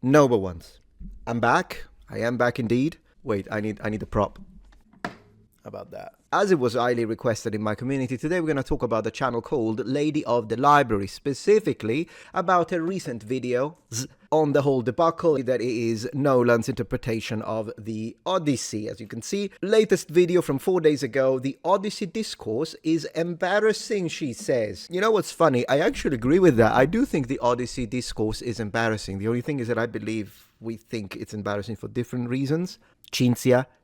noble ones. I'm back. I am back indeed. Wait, I need a prop. How about that? As it was highly requested in my community, today we're going to talk about a channel called Lady of the Library, specifically about a recent video on the whole debacle that is Nolan's interpretation of the Odyssey. As you can see, latest video from 4 days ago, the Odyssey discourse is embarrassing, she says. You know what's funny? I actually agree with that. I do think the Odyssey discourse is embarrassing. The only thing is that I believe we think it's embarrassing for different reasons.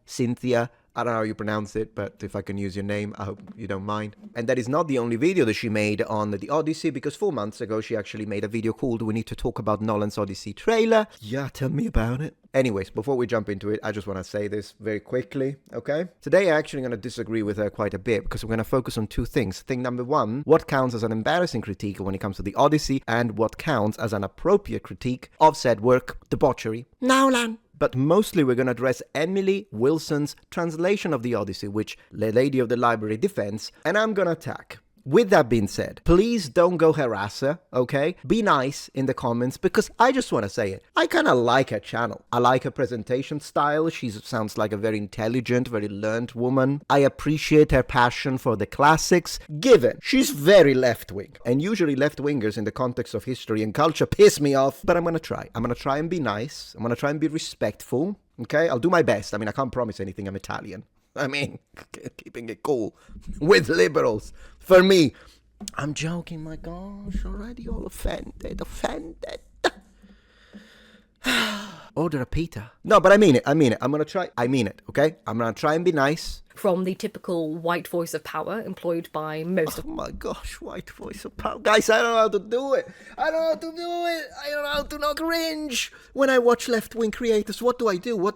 Cynthia, I don't know how you pronounce it, but if I can use your name, I hope you don't mind. And that is not the only video that she made on the Odyssey, because 4 months ago, she actually made a video called We Need to Talk About Nolan's Odyssey trailer. Yeah, tell me about it. Anyways, before we jump into it, I just want to say this very quickly, okay? Today, I'm actually going to disagree with her quite a bit, because we're going to focus on two things. Thing number one, what counts as an embarrassing critique when it comes to the Odyssey, and what counts as an appropriate critique of said work, debauchery. Nolan! But mostly we're going to address Emily Wilson's translation of the Odyssey, which the Lady of the Library defends, and I'm going to attack. With that being said, please don't go harass her, okay? Be nice in the comments, because I just want to say it. I kind of like her channel. I like her presentation style. She sounds like a very intelligent, very learned woman. I appreciate her passion for the classics, given she's very left-wing. And usually left-wingers in the context of history and culture piss me off, but I'm going to try. I'm going to try and be nice. I'm going to try and be respectful, okay? I'll do my best. I mean, I can't promise anything. I'm Italian. I mean, keeping it cool with liberals. For me, I'm joking, my gosh, already all offended. Order a pita. No, but I mean it. I'm going to try. I mean it, okay? I'm going to try and be nice. From the typical white voice of power employed by most of... Oh my gosh, white voice of power. Guys, I don't know how to do it. I don't know how to not cringe. When I watch left-wing creators, what do I do?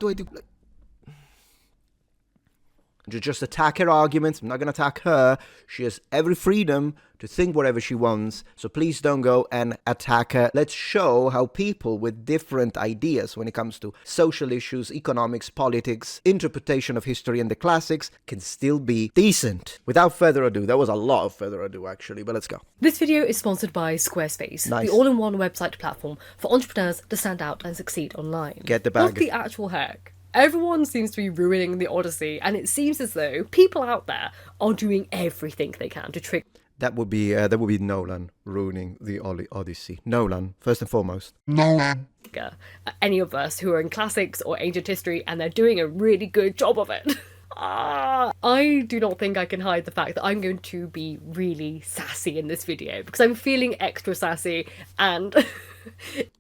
Just attack her arguments. I'm not going to attack her. She has every freedom to think whatever she wants. So please don't go and attack her. Let's show how people with different ideas when it comes to social issues, economics, politics, interpretation of history and the classics can still be decent. Without further ado, that was a lot of further ado actually, but let's go. This video is sponsored by Squarespace, Nice. the all-in-one website platform for entrepreneurs to stand out and succeed online. Get the bag. What the actual heck? Everyone seems to be ruining the Odyssey, and it seems as though people out there are doing everything they can to trick. That would be Nolan ruining the Odyssey. Nolan, first and foremost. Any of us who are in classics or ancient history, and they're doing a really good job of it. I do not think I can hide the fact that I'm going to be really sassy in this video, because I'm feeling extra sassy, and...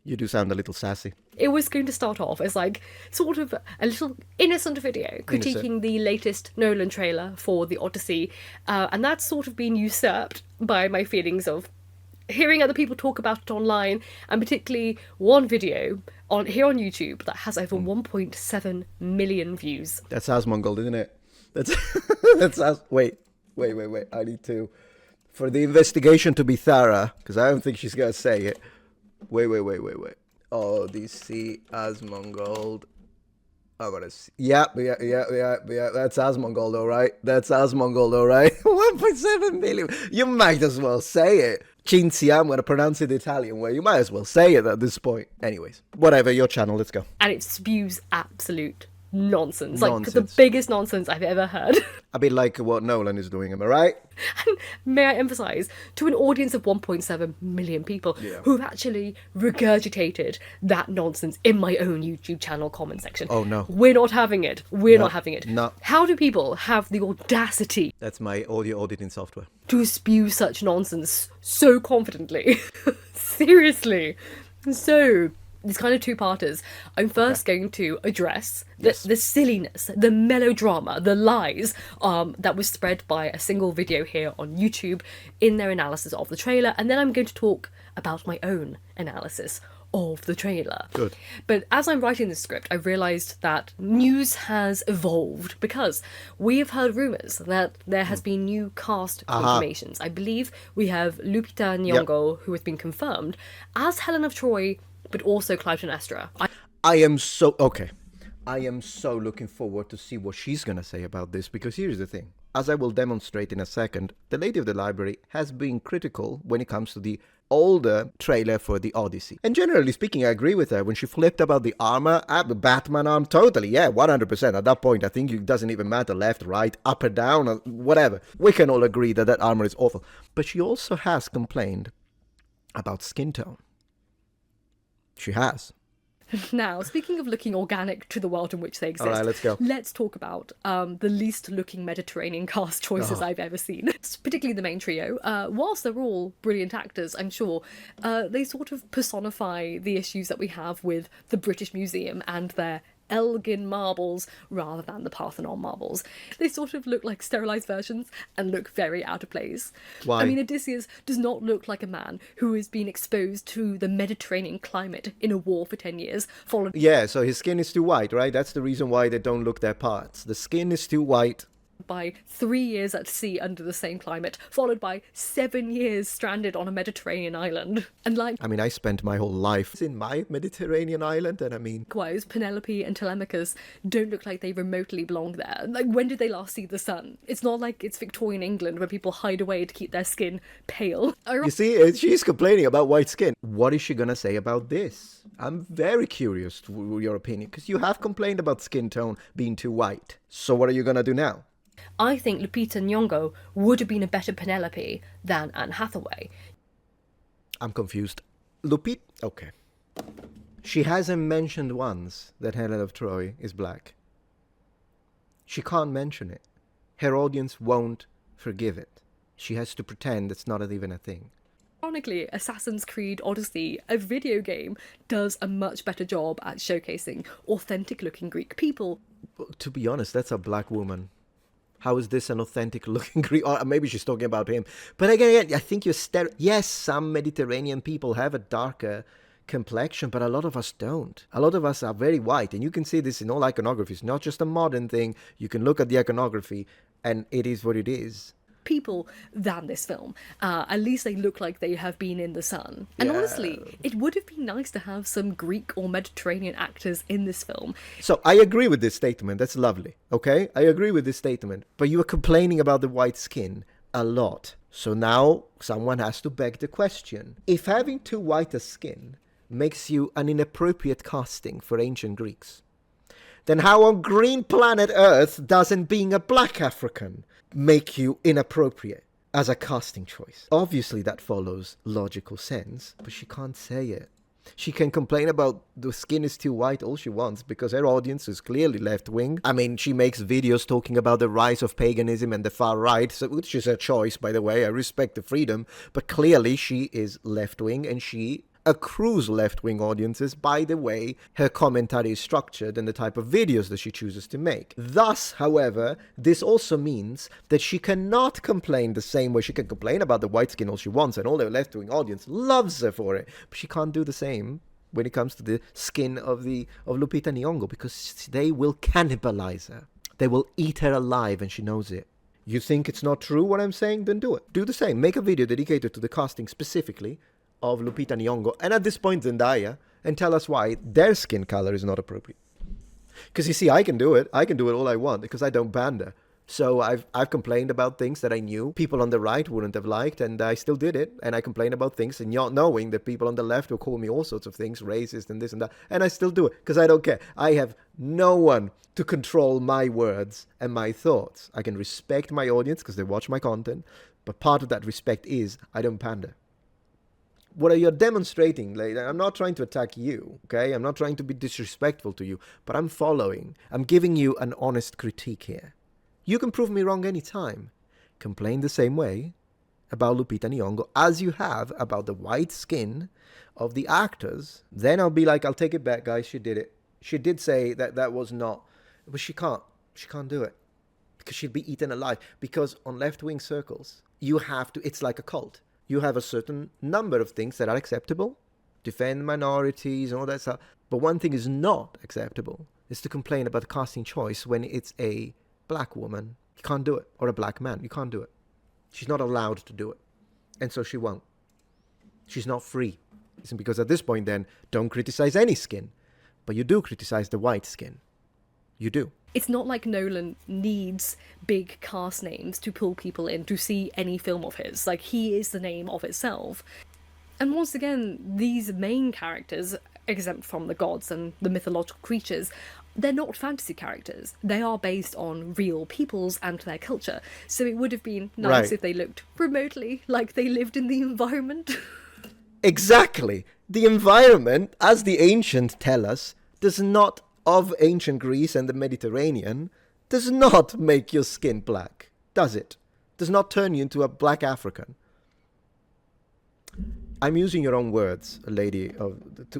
You do sound a little sassy. It was going to start off as like sort of a little innocent video critiquing the latest Nolan trailer for the Odyssey, and that's sort of been usurped by my feelings of hearing other people talk about it online, and particularly one video here on YouTube that has over 1.7 million views. That's Asmongold, isn't it? That's Wait. I need to, for the investigation to be thorough, because I don't think she's gonna say it. Wait. Odyssey, Asmongold. I'm gonna see. Yeah. That's Asmongold, all right. 1.7 million. You might as well say it. Cynthia, I'm gonna pronounce it the Italian way. You might as well say it at this point. Anyways, whatever, your channel, let's go. And it spews absolute nonsense. Like the biggest nonsense I've ever heard. A bit like what Nolan is doing, am I right? And may I emphasise, to an audience of 1.7 million people who've actually regurgitated that nonsense in my own YouTube channel comment section. Oh no. We're not having it. We're not having it. No. How do people have the audacity? That's my audio auditing software. To spew such nonsense so confidently? Seriously. So... There's kind of two-parters. I'm first going to address the silliness, the melodrama, the lies that was spread by a single video here on YouTube in their analysis of the trailer, and then I'm going to talk about my own analysis of the trailer. Good. But as I'm writing this script, I realised that news has evolved, because we have heard rumours that there has been new cast confirmations. I believe we have Lupita Nyong'o, who has been confirmed as Helen of Troy, but also Clytemnestra. I am so looking forward to see what she's gonna say about this, because here's the thing. as I will demonstrate in a second, the Lady of the Library has been critical when it comes to the older trailer for the Odyssey. And generally speaking, I agree with her. When she flipped about the armor, the Batman arm, totally, yeah, 100%. At that point, I think it doesn't even matter left, right, up or down, or whatever. We can all agree that that armor is awful. But she also has complained about skin tone. She has. Now, speaking of looking organic to the world in which they exist, All right, let's go. Let's talk about the least looking Mediterranean cast choices I've ever seen. Particularly the main trio. Whilst they're all brilliant actors, I'm sure, they sort of personify the issues that we have with the British Museum and their Elgin marbles rather than the Parthenon marbles. They sort of look like sterilised versions and look very out of place. Why? I mean, Odysseus does not look like a man who has been exposed to the Mediterranean climate in a war for 10 years, followed Yeah, so his skin is too white, right? That's the reason why they don't look their parts. The skin is too white. by 3 years at sea under the same climate, followed by 7 years stranded on a Mediterranean island. And I mean, I spent my whole life in my Mediterranean island, and I mean... likewise, Penelope and Telemachus don't look like they remotely belong there. Like, when did they last see the sun? It's not like it's Victorian England where people hide away to keep their skin pale. You see, she's complaining about white skin. What is she gonna say about this? I'm very curious to your opinion, because you have complained about skin tone being too white. So what are you gonna do now? I think Lupita Nyong'o would have been a better Penelope than Anne Hathaway. I'm confused. Lupita? Okay. She hasn't mentioned once that Helen of Troy is black. She can't mention it. Her audience won't forgive it. She has to pretend it's not even a thing. Ironically, Assassin's Creed Odyssey, a video game, does a much better job at showcasing authentic-looking Greek people. To be honest, that's a black woman. How is this an authentic looking Greek? Or maybe she's talking about him. But again, I think you're yes, some Mediterranean people have a darker complexion, but a lot of us don't. A lot of us are very white, and you can see this in all iconography. It's not just a modern thing. You can look at the iconography, and it is what it is. People than this film. At least they look like they have been in the sun. And Yeah. honestly, it would have been nice to have some Greek or Mediterranean actors in this film. So I agree with this statement. That's lovely. Okay? I agree with this statement. But you are complaining about the white skin a lot. So now someone has to beg the question. If having too white a skin makes you an inappropriate casting for ancient Greeks, then how on green planet Earth doesn't being a black African make you inappropriate as a casting choice? Obviously that follows logical sense, but she can't say it. She can complain about the skin is too white all she wants, because her audience is clearly left-wing. I mean, she makes videos talking about the rise of paganism and the far right, so, which is her choice, by the way. I respect the freedom, but clearly she is left-wing, and she accrues left-wing audiences by the way her commentary is structured and the type of videos that she chooses to make. Thus, however, this also means that she cannot complain the same way. She can complain about the white skin all she wants, and all the left-wing audience loves her for it, but she can't do the same when it comes to the skin of Lupita Nyong'o, because they will cannibalize her. They will eat her alive, and she knows it. You think it's not true what I'm saying? Then do it. Do the same. Make a video dedicated to the casting specifically of Lupita Nyong'o, and at this point Zendaya, and tell us why their skin color is not appropriate. Because you see, I can do it all I want, because I don't pander. So I've complained about things that I knew people on the right wouldn't have liked, and I still did it. And I complained about things and not knowing that people on the left will call me all sorts of things, racist and this and that, and I still do it because I don't care. I have no one to control my words and my thoughts. I can respect my audience because they watch my content, but part of that respect is I don't pander. What are you demonstrating? Like, I'm not trying to attack you, okay? I'm not trying to be disrespectful to you, but I'm giving you an honest critique here. You can prove me wrong anytime. Complain the same way about Lupita Nyong'o as you have about the white skin of the actors. Then I'll be like, I'll take it back, guys. She did it. She did say that was not, but she can't. She can't do it because she'd be eaten alive. Because on left-wing circles, you have to, it's like a cult. You have a certain number of things that are acceptable, defend minorities and all that stuff. But one thing is not acceptable, is to complain about a casting choice when it's a black woman. You can't do it. Or a black man. You can't do it. She's not allowed to do it. And so she won't. She's not free. It's because at this point then, don't criticize any skin. But you do criticize the white skin. You do. It's not like Nolan needs big cast names to pull people in to see any film of his. Like, he is the name of itself. And once again, these main characters, exempt from the gods and the mythological creatures, they're not fantasy characters. They are based on real peoples and their culture. So it would have been nice if they looked remotely like they lived in the environment. Exactly. The environment, as the ancients tell us, does not, of ancient Greece and the Mediterranean, does not make your skin black, does it? Does not turn you into a black African. I'm using your own words, lady.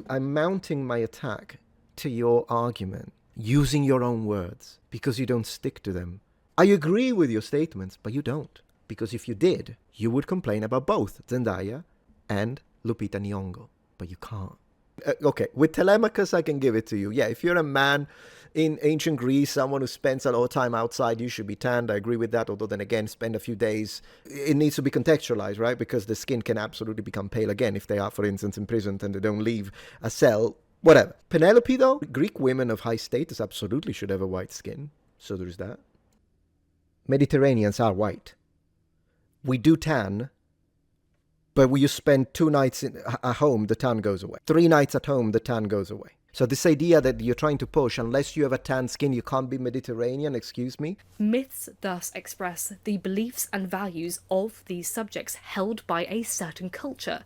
I'm mounting my attack to your argument, using your own words, because you don't stick to them. I agree with your statements, but you don't. Because if you did, you would complain about both Zendaya and Lupita Nyong'o. But you can't. Okay, with Telemachus, I can give it to you. Yeah, if you're a man in ancient Greece, someone who spends a lot of time outside, you should be tanned. I agree with that. Although then again, spend a few days. It needs to be contextualized, right? Because the skin can absolutely become pale again if they are, for instance, imprisoned and they don't leave a cell. Whatever. Penelope, though, Greek women of high status absolutely should have a white skin. So there's that. Mediterraneans are white. We do tan. But when you spend 2 nights at home, the tan goes away. 3 nights at home, the tan goes away. So this idea that you're trying to push, unless you have a tan skin, you can't be Mediterranean, excuse me? Myths thus express the beliefs and values of these subjects held by a certain culture.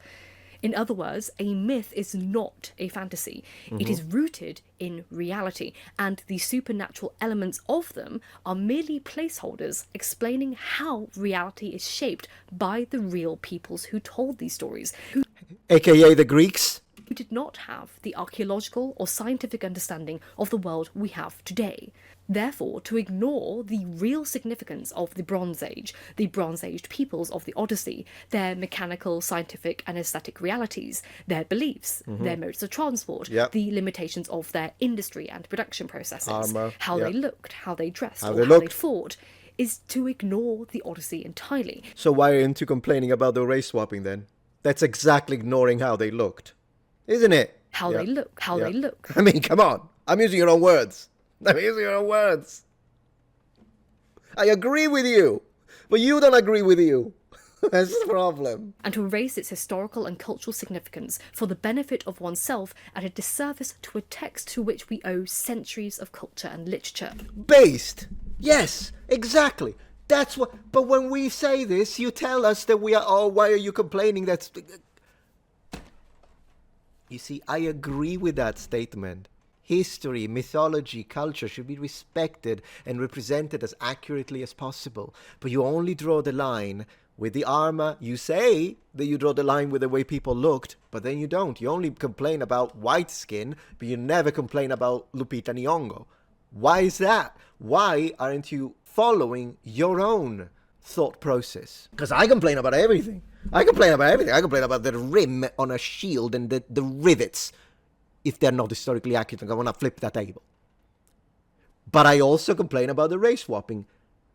In other words, a myth is not a fantasy. It is rooted in reality, and the supernatural elements of them are merely placeholders explaining how reality is shaped by the real peoples who told these stories, who AKA the Greeks? did not have the archaeological or scientific understanding of the world we have today. Therefore, to ignore the real significance of the Bronze Age, the Bronze Age peoples of the Odyssey, their mechanical, scientific and aesthetic realities, their beliefs, their modes of transport, the limitations of their industry and production processes, Armor, how they looked, how they dressed, how or they how they looked. fought, is to ignore the Odyssey entirely. So why aren't you complaining about the race swapping then? That's exactly ignoring how they looked. Isn't it? How they look, how they look. I mean, come on. I'm using your own words. I'm using your own words. I agree with you. But you don't agree with you. That's the problem. And to erase its historical and cultural significance for the benefit of oneself at a disservice to a text to which we owe centuries of culture and literature. Based. Yes, exactly. That's what. But when we say this, you tell us that we are. Oh, why are you complaining? That's. You see, I agree with that statement. History, mythology, culture should be respected and represented as accurately as possible. But you only draw the line with the armor. You say that you draw the line with the way people looked, but then you don't. You only complain about white skin, but you never complain about Lupita Nyong'o. Why is that? Why aren't you following your own thought process? Because I complain about everything. I complain about everything. I complain about the rim on a shield and the rivets. If they're not historically accurate, I want to flip that table. But I also complain about the race swapping.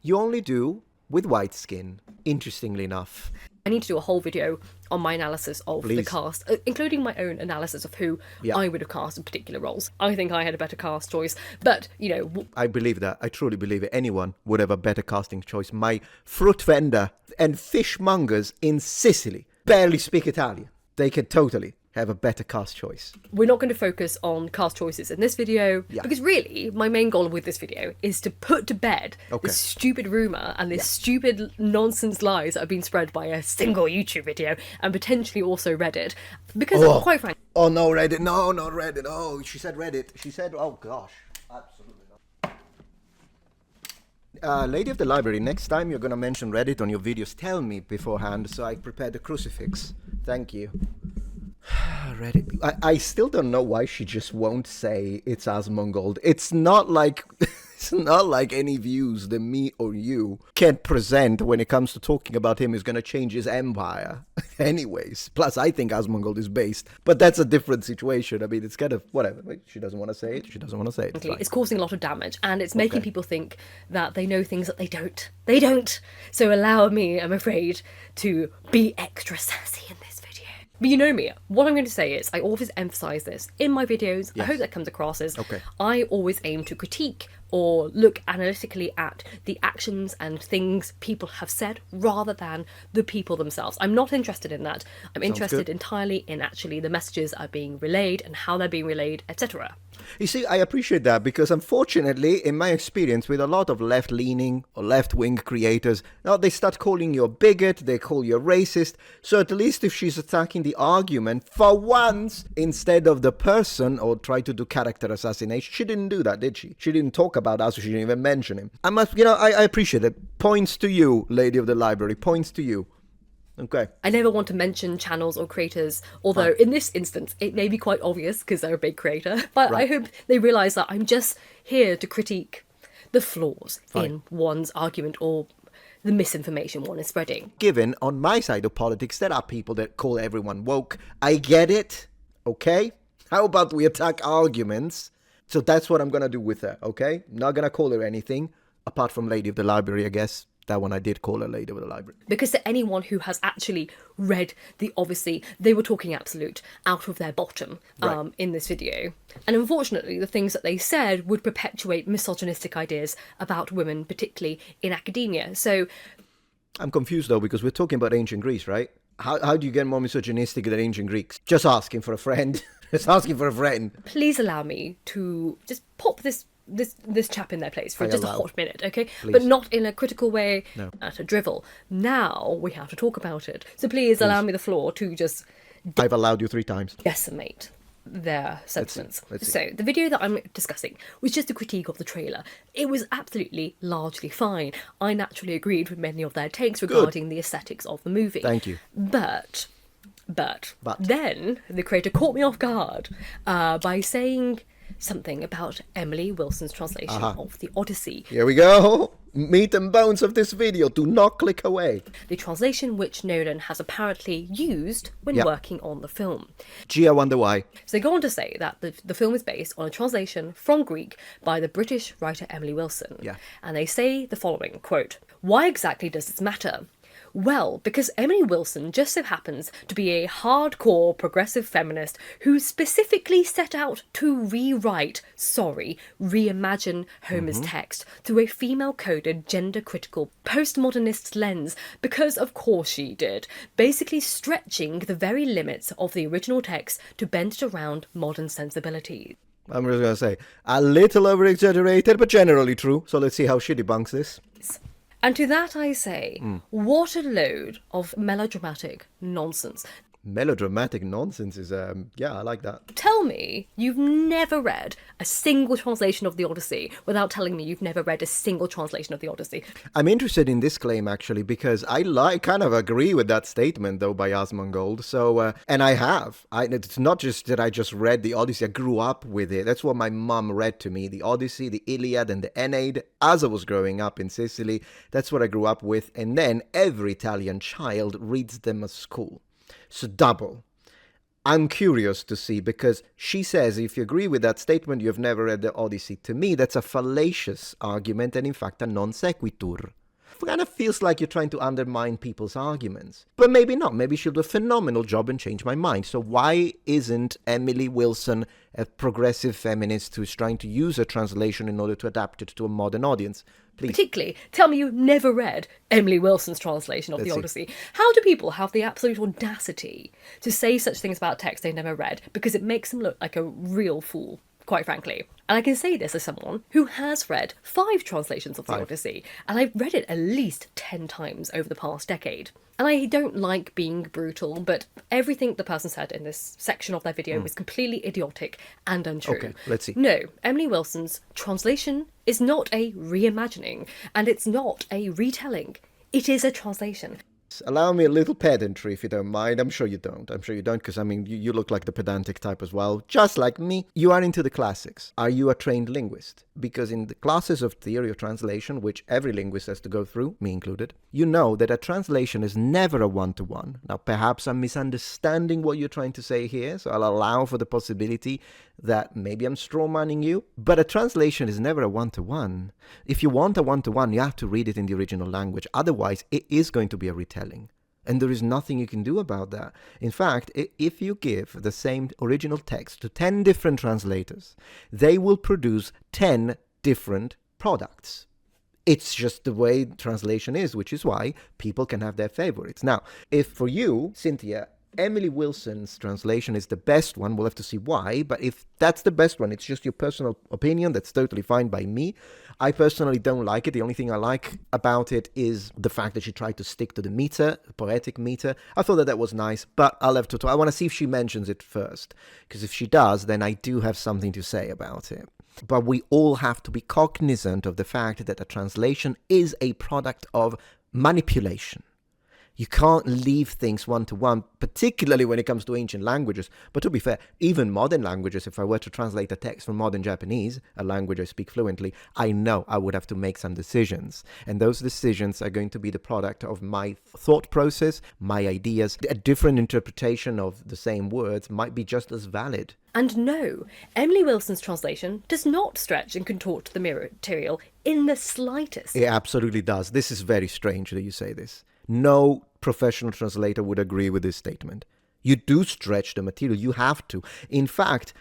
You only do with white skin, interestingly enough. I need to do a whole video on my analysis of the cast, including my own analysis of who I would have cast in particular roles. I think I had a better cast choice, but, you know... I believe that. I truly believe it. Anyone would have a better casting choice. My fruit vendor and fishmongers in Sicily barely speak Italian. They could totally have a better cast choice. We're not going to focus on cast choices in this video, because really, my main goal with this video is to put to bed this stupid rumour and this stupid nonsense lies that have been spread by a single YouTube video and potentially also Reddit. Because, quite frankly... Oh, no, Reddit. No, not Reddit. Oh, she said Reddit. She said, oh, gosh. Absolutely not. Lady of the Library, next time you're going to mention Reddit on your videos, tell me beforehand so I prepare the crucifix. Thank you. Reddit. I still don't know why she just won't say it's Asmongold. It's not like any views that me or you can present when it comes to talking about him is going to change his empire. Anyways, plus I think Asmongold is based, but that's a different situation. I mean, it's kind of whatever. She doesn't want to say it. She doesn't want to say it. It's causing a lot of damage, and it's making people think that they know things that they don't. They don't. So allow me, I'm afraid, to be extra sassy in this video. But you know me, what I'm going to say is I always emphasize this in my videos. I hope that comes across as Okay. I always aim to critique or look analytically at the actions and things people have said rather than the people themselves. I'm not interested in that. I'm interested good. entirely in actually the messages are being relayed and how they're being relayed, etc. You see, I appreciate that because unfortunately, in my experience with a lot of left-leaning or left-wing creators, now they start calling you a bigot, they call you a racist. So at least if she's attacking the argument for once instead of the person or try to do character assassination, she didn't do that, did she? She didn't talk about us, so she didn't even mention him. I appreciate it. Points to you, Lady of the Library. Points to you. Okay. I never want to mention channels or creators, although in this instance it may be quite obvious because they're a big creator, but I hope they realise that I'm just here to critique the flaws in one's argument or the misinformation one is spreading. Given on my side of politics, there are people that call everyone woke. I get it, okay? How about we attack arguments? So that's what I'm going to do with her, okay? Not going to call her anything, apart from Lady of the Library, I guess. That one I did call her Lady of the Library. Because to anyone who has actually read the Odyssey, they were talking absolute out of their bottom in this video. And unfortunately, the things that they said would perpetuate misogynistic ideas about women, particularly in academia. So I'm confused, though, because we're talking about ancient Greece, right? How do you get more misogynistic than ancient Greeks? Just asking for a friend. Just asking for a friend. please allow me to just pop this chap in their place for just a hot minute, okay? Please. But not in a critical way, No. at a drivel. Now we have to talk about it. So please allow me the floor to just I've allowed you 3 times. decimate their sentiments. Let's see. So the video that I'm discussing was just a critique of the trailer. It was absolutely largely fine. I naturally agreed with many of their takes regarding the aesthetics of the movie. Thank you. But then the creator caught me off guard by saying something about Emily Wilson's translation of the Odyssey. Here we go. Meat and bones of this video. Do not click away. The translation which Nolan has apparently used when working on the film. Gee, I wonder why. So they go on to say that the film is based on a translation from Greek by the British writer Emily Wilson. Yeah. And they say the following, quote, "Why exactly does this matter? Well, because Emily Wilson just so happens to be a hardcore progressive feminist who specifically set out to reimagine Homer's text through a female-coded, gender-critical, postmodernist lens, because of course she did, basically stretching the very limits of the original text to bend it around modern sensibilities." I'm just going to say, a little over-exaggerated, but generally true. So let's see how she debunks this. And to that I say, what a load of melodramatic nonsense. Melodramatic nonsense is, I like that. Tell me you've never read a single translation of the Odyssey without telling me you've never read a single translation of the Odyssey. I'm interested in this claim, actually, because I kind of agree with that statement, though, by Asmongold. So, and I have. It's not just that I just read the Odyssey, I grew up with it. That's what my mom read to me, the Odyssey, the Iliad, and the Aeneid, as I was growing up in Sicily. That's what I grew up with. And then every Italian child reads them at school. So double. I'm curious to see, because she says if you agree with that statement, you have never read the Odyssey. To me, that's a fallacious argument and in fact a non sequitur. It kind of feels like you're trying to undermine people's arguments. But maybe not. Maybe she'll do a phenomenal job and change my mind. So why isn't Emily Wilson a progressive feminist who's trying to use a translation in order to adapt it to a modern audience? Please. Particularly, tell me you've never read Emily Wilson's translation of the Odyssey. How do people have the absolute audacity to say such things about text they've never read? Because it makes them look like a real fool, quite frankly. And I can say this as someone who has read 5 translations of the Odyssey, and I've read it at least 10 times over the past decade. And I don't like being brutal, but everything the person said in this section of their video was completely idiotic and untrue. Okay, let's see. No, Emily Wilson's translation is not a reimagining, and it's not a retelling. It is a translation. Allow me a little pedantry, if you don't mind. I'm sure you don't. Because, I mean, you look like the pedantic type as well. Just like me. You are into the classics. Are you a trained linguist? Because in the classes of theory of translation, which every linguist has to go through, me included, you know that a translation is never a one-to-one. Now, perhaps I'm misunderstanding what you're trying to say here, so I'll allow for the possibility that maybe I'm strawmanning you. But a translation is never a one-to-one. If you want a one-to-one, you have to read it in the original language. Otherwise, it is going to be a retelling. And there is nothing you can do about that. In fact, if you give the same original text to 10 different translators, they will produce 10 different products. It's just the way translation is, which is why people can have their favorites. Now, if for you, Cynthia, Emily Wilson's translation is the best one, we'll have to see why, but if that's the best one, it's just your personal opinion, that's totally fine by me. I personally don't like it. The only thing I like about it is the fact that she tried to stick to the meter, the poetic meter. I thought that was nice, but I'll have to talk. I want to see if she mentions it first, because if she does, then I do have something to say about it. But we all have to be cognizant of the fact that a translation is a product of manipulation. You can't leave things one-to-one, particularly when it comes to ancient languages. But to be fair, even modern languages, if I were to translate a text from modern Japanese, a language I speak fluently, I know I would have to make some decisions. And those decisions are going to be the product of my thought process, my ideas. A different interpretation of the same words might be just as valid. And no, Emily Wilson's translation does not stretch and contort the material in the slightest. It absolutely does. This is very strange that you say this. No professional translator would agree with this statement. You do stretch the material. You have to. In fact,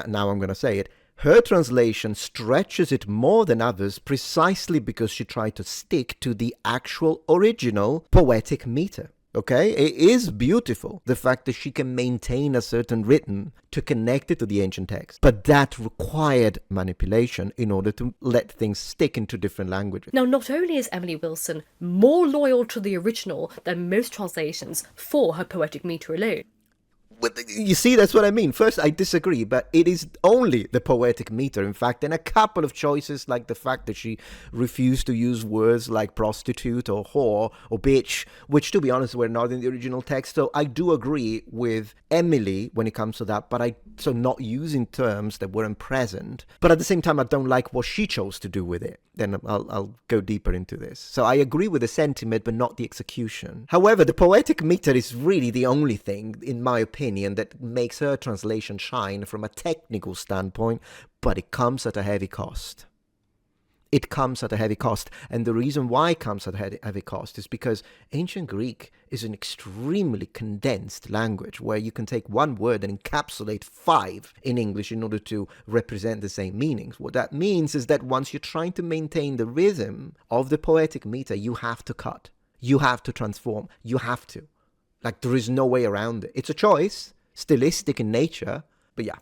now I'm going to say it, her translation stretches it more than others precisely because she tried to stick to the actual original poetic meter. Okay? It is beautiful, the fact that she can maintain a certain rhythm to connect it to the ancient text. But that required manipulation in order to let things stick into different languages. Now, not only is Emily Wilson more loyal to the original than most translations for her poetic meter alone. You see, that's what I mean. First, I disagree, but it is only the poetic meter, in fact, and a couple of choices like the fact that she refused to use words like prostitute or whore or bitch, which, to be honest, were not in the original text. So I do agree with Emily when it comes to that, but so not using terms that weren't present. But at the same time, I don't like what she chose to do with it. Then I'll go deeper into this. So I agree with the sentiment, but not the execution. However, the poetic meter is really the only thing, in my opinion, that makes her translation shine from a technical standpoint, but it comes at a heavy cost. It comes at a heavy cost. And the reason why it comes at a heavy cost is because ancient Greek is an extremely condensed language where you can take one word and encapsulate 5 in English in order to represent the same meanings. What that means is that once you're trying to maintain the rhythm of the poetic meter, you have to cut. You have to transform. You have to. Like, there is no way around it. It's a choice, stylistic in nature, but yeah.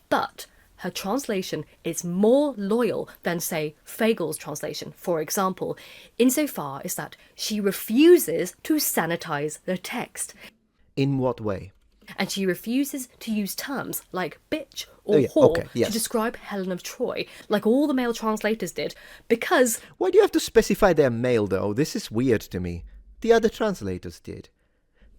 But her translation is more loyal than, say, Fagel's translation, for example, insofar as that she refuses to sanitize the text. In what way? And she refuses to use terms like bitch or whore yes. to describe Helen of Troy, like all the male translators did, because... Why do you have to specify they're male, though? This is weird to me. The other translators did.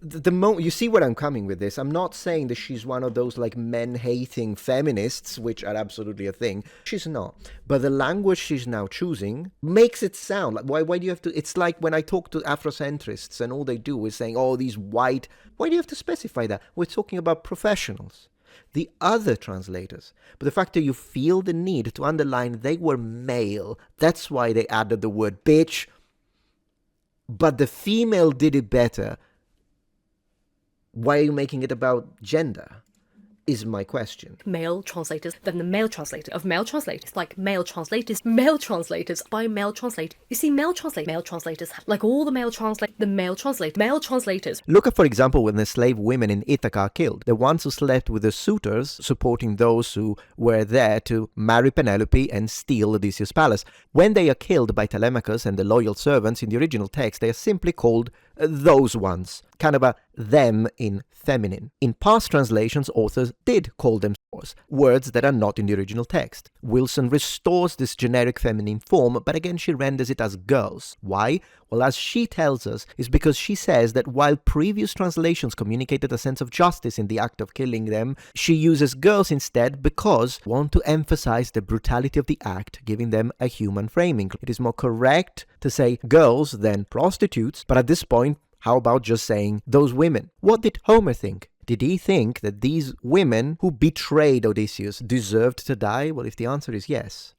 You see where I'm coming with this. I'm not saying that she's one of those like men-hating feminists, which are absolutely a thing. She's not. But the language she's now choosing makes it sound like, why do you have to... It's like when I talk to Afrocentrists and all they do is saying, oh, these white... Why do you have to specify that? We're talking about professionals. The other translators. But the fact that you feel the need to underline they were male, that's why they added the word bitch. But the female did it better. Why are you making it about gender? Is my question. Male translators than the male translator of male translators, like male translators by male translators. You see, male translators, like all the male translators. Look at, for example, when the slave women in Ithaca are killed, the ones who slept with the suitors, supporting those who were there to marry Penelope and steal Odysseus' palace. When they are killed by Telemachus and the loyal servants in the original text, they are simply called those ones, kind of a them in feminine. In past translations, authors did call them words that are not in the original text. Wilson restores this generic feminine form, but again she renders it as girls. Why? Well, as she tells us, is because she says that while previous translations communicated a sense of justice in the act of killing them, she uses girls instead because want to emphasize the brutality of the act, giving them a human framing. It is more correct to say girls than prostitutes, but at this point, how about just saying those women? What did Homer think? Did he think that these women who betrayed Odysseus deserved to die? Well, if the answer is yes,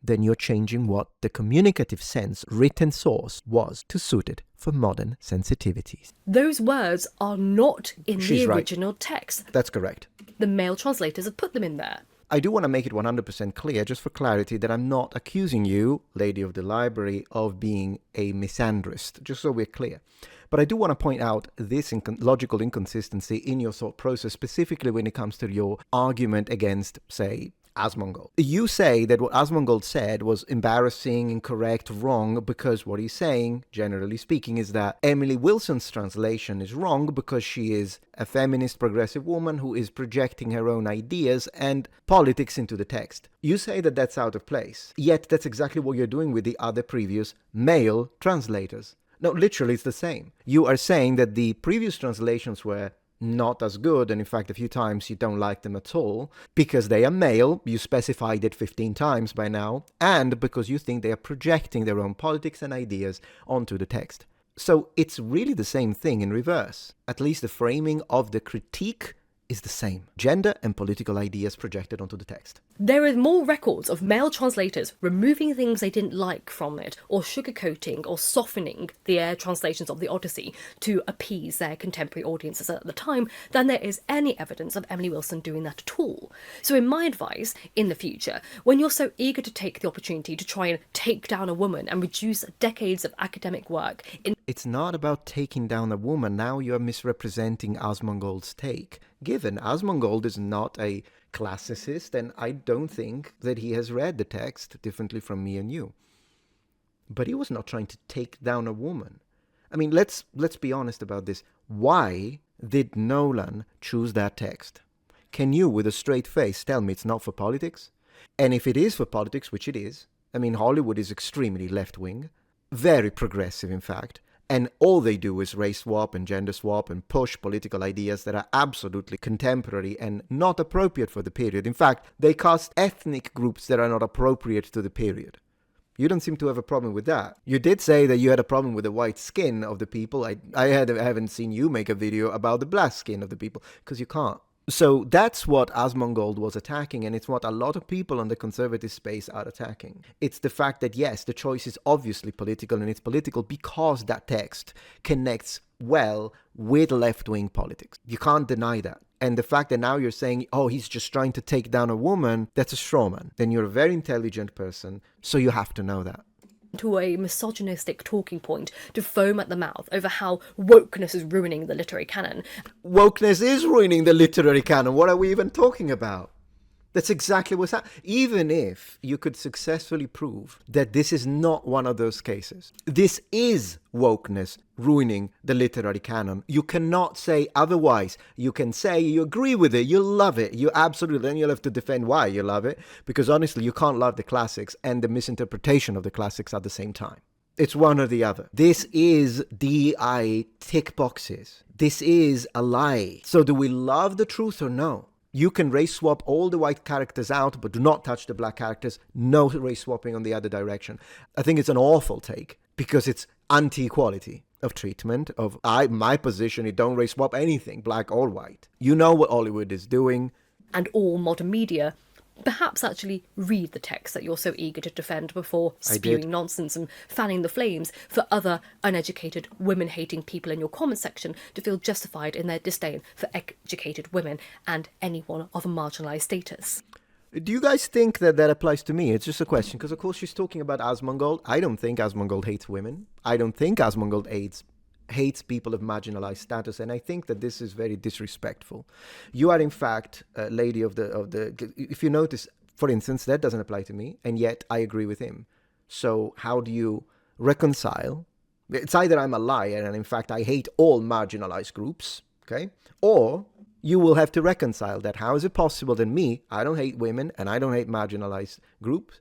then you're changing what the communicative sense written source was to suit it for modern sensitivities. Those words are not in She's the right. original text. That's correct. The male translators have put them in there. I do want to make it 100% clear, just for clarity, that I'm not accusing you, Lady of the Library, of being a misandrist, just so we're clear. But I do want to point out this logical inconsistency in your thought process, specifically when it comes to your argument against, say, Asmongold. You say that what Asmongold said was embarrassing, incorrect, wrong, because what he's saying, generally speaking, is that Emily Wilson's translation is wrong because she is a feminist progressive woman who is projecting her own ideas and politics into the text. You say that that's out of place, yet that's exactly what you're doing with the other previous male translators. No, literally it's the same. You are saying that the previous translations were not as good, and in fact a few times you don't like them at all, because they are male, you specified it 15 times by now, and because you think they are projecting their own politics and ideas onto the text. So it's really the same thing in reverse. At least the framing of the critique is the same. Gender and political ideas projected onto the text. There are more records of male translators removing things they didn't like from it, or sugarcoating or softening the translations of the Odyssey to appease their contemporary audiences at the time, than there is any evidence of Emily Wilson doing that at all. So in my advice, in the future, when you're so eager to take the opportunity to try and take down a woman and reduce decades of academic work in... It's not about taking down a woman. Now you're misrepresenting Asmongold's take. Given Asmongold is not a classicist, and I don't think that he has read the text differently from me and you. But he was not trying to take down a woman. I mean, let's be honest about this. Why did Nolan choose that text? Can you, with a straight face, tell me it's not for politics? And if it is for politics, which it is, I mean, Hollywood is extremely left-wing, very progressive, in fact, and all they do is race swap and gender swap and push political ideas that are absolutely contemporary and not appropriate for the period. In fact, they cast ethnic groups that are not appropriate to the period. You don't seem to have a problem with that. You did say that you had a problem with the white skin of the people. I haven't seen you make a video about the black skin of the people, because you can't. So that's what Asmongold was attacking, and it's what a lot of people on the conservative space are attacking. It's the fact that, yes, the choice is obviously political, and it's political because that text connects well with left-wing politics. You can't deny that. And the fact that now you're saying, oh, he's just trying to take down a woman, that's a straw man. Then you're a very intelligent person, so you have to know that. To a misogynistic talking point to foam at the mouth over how wokeness is ruining the literary canon. Wokeness is ruining the literary canon. What are we even talking about? That's exactly what's happening. Even if you could successfully prove that this is not one of those cases, this is wokeness ruining the literary canon. You cannot say otherwise. You can say you agree with it, you love it, you absolutely, then you'll have to defend why you love it, because honestly, you can't love the classics and the misinterpretation of the classics at the same time. It's one or the other. This is DI tick boxes. This is a lie. So do we love the truth or no? You can race swap all the white characters out, but do not touch the black characters. No race swapping on the other direction. I think it's an awful take, because it's anti-equality of treatment. My position, you don't race swap anything, black or white. You know what Hollywood is doing. And all modern media perhaps actually read the text that you're so eager to defend before spewing nonsense and fanning the flames for other uneducated, women-hating people in your comment section to feel justified in their disdain for educated women and anyone of a marginalised status. Do you guys think that that applies to me? It's just a question, because of course she's talking about Asmongold. I don't think Asmongold hates women. I don't think Asmongold hates people of marginalized status, and I think that this is very disrespectful. You are in fact a lady of the if you notice, for instance, that doesn't apply to me, and yet I agree with him. So how do you reconcile? It's either I'm a liar and in fact I hate all marginalized groups, okay? Or you will have to reconcile that. How is it possible that me, I don't hate women and I don't hate marginalized groups?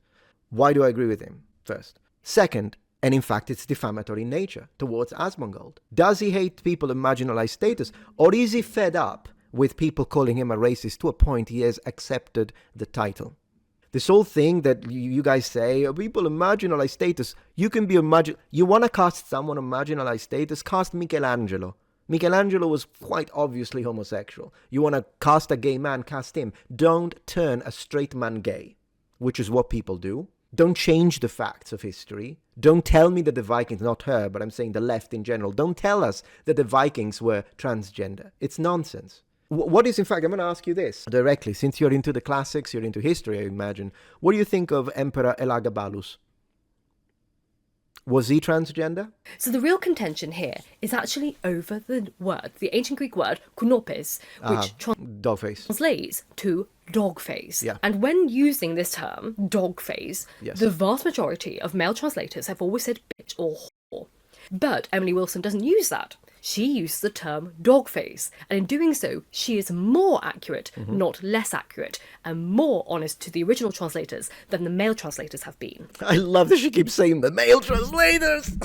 Why do I agree with him? First. Second, and in fact, it's defamatory in nature towards Asmongold. Does he hate people of marginalized status? Or is he fed up with people calling him a racist to a point he has accepted the title? This whole thing that you guys say, oh, people of marginalized status, you can be you want to cast someone of marginalized status, cast Michelangelo. Michelangelo was quite obviously homosexual. You want to cast a gay man, cast him. Don't turn a straight man gay, which is what people do. Don't change the facts of history. Don't tell me that the Vikings, not her, but I'm saying the left in general, don't tell us that the Vikings were transgender. It's nonsense. What is, in fact, I'm going to ask you this directly, since you're into the classics, you're into history, I imagine. What do you think of Emperor Elagabalus? Was he transgender? So the real contention here is actually over the word, the ancient Greek word kunopes, which Dogface. translates to dog face. Yeah. And when using this term, dog face, Yes. the vast majority of male translators have always said bitch or whore. But Emily Wilson doesn't use that. She uses the term dog face, and in doing so, she is more accurate, not less accurate, and more honest to the original translators than the male translators have been. I love that she keeps saying the male translators.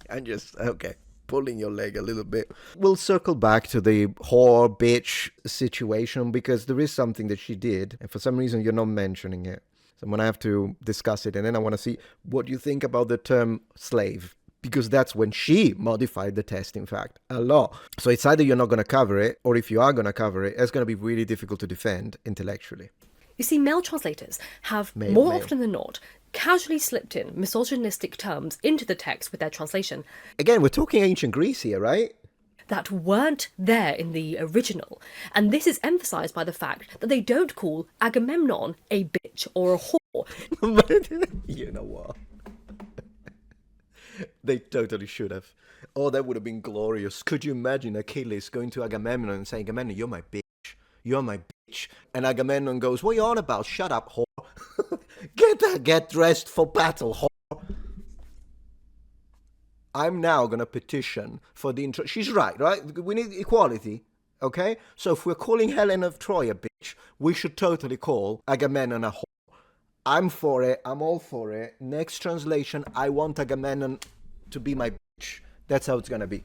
I'm just, okay, pulling your leg a little bit. We'll circle back to the whore, bitch situation, because there is something that she did, and for some reason you're not mentioning it. So I'm going to have to discuss it, and then I want to see what you think about the term slave. Because that's when she modified the test, in fact, a lot. So it's either you're not going to cover it, or if you are going to cover it, it's going to be really difficult to defend intellectually. You see, male translators have, more often than not, casually slipped in misogynistic terms into the text with their translation Again, we're talking ancient Greece here, right? that weren't there in the original. And this is emphasised by the fact that they don't call Agamemnon a bitch or a whore. But you know what? They totally should have. Oh, that would have been glorious. Could you imagine Achilles going to Agamemnon and saying, Agamemnon, you're my bitch. You're my bitch. And Agamemnon goes, what are you on about? Shut up, whore. Get dressed for battle, whore. I'm now going to petition for the intro. She's right? We need equality, okay? So if we're calling Helen of Troy a bitch, we should totally call Agamemnon a whore. I'm for it. I'm all for it. Next translation, I want Agamemnon to be my bitch. That's how it's going to be.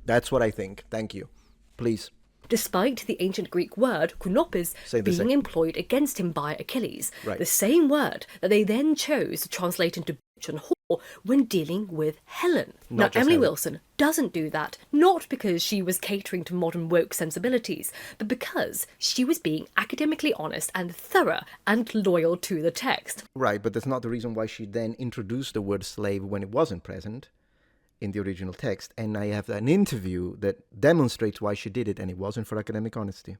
That's what I think. Thank you. Please. Despite the ancient Greek word kunopes being employed against him by Achilles, the same word that they then chose to translate into bitch and whore when dealing with Helen. Now, Emily Wilson doesn't do that, not because she was catering to modern woke sensibilities, but because she was being academically honest and thorough and loyal to the text. Right, but that's not the reason why she then introduced the word slave when it wasn't present in the original text. And I have an interview that demonstrates why she did it, and it wasn't for academic honesty.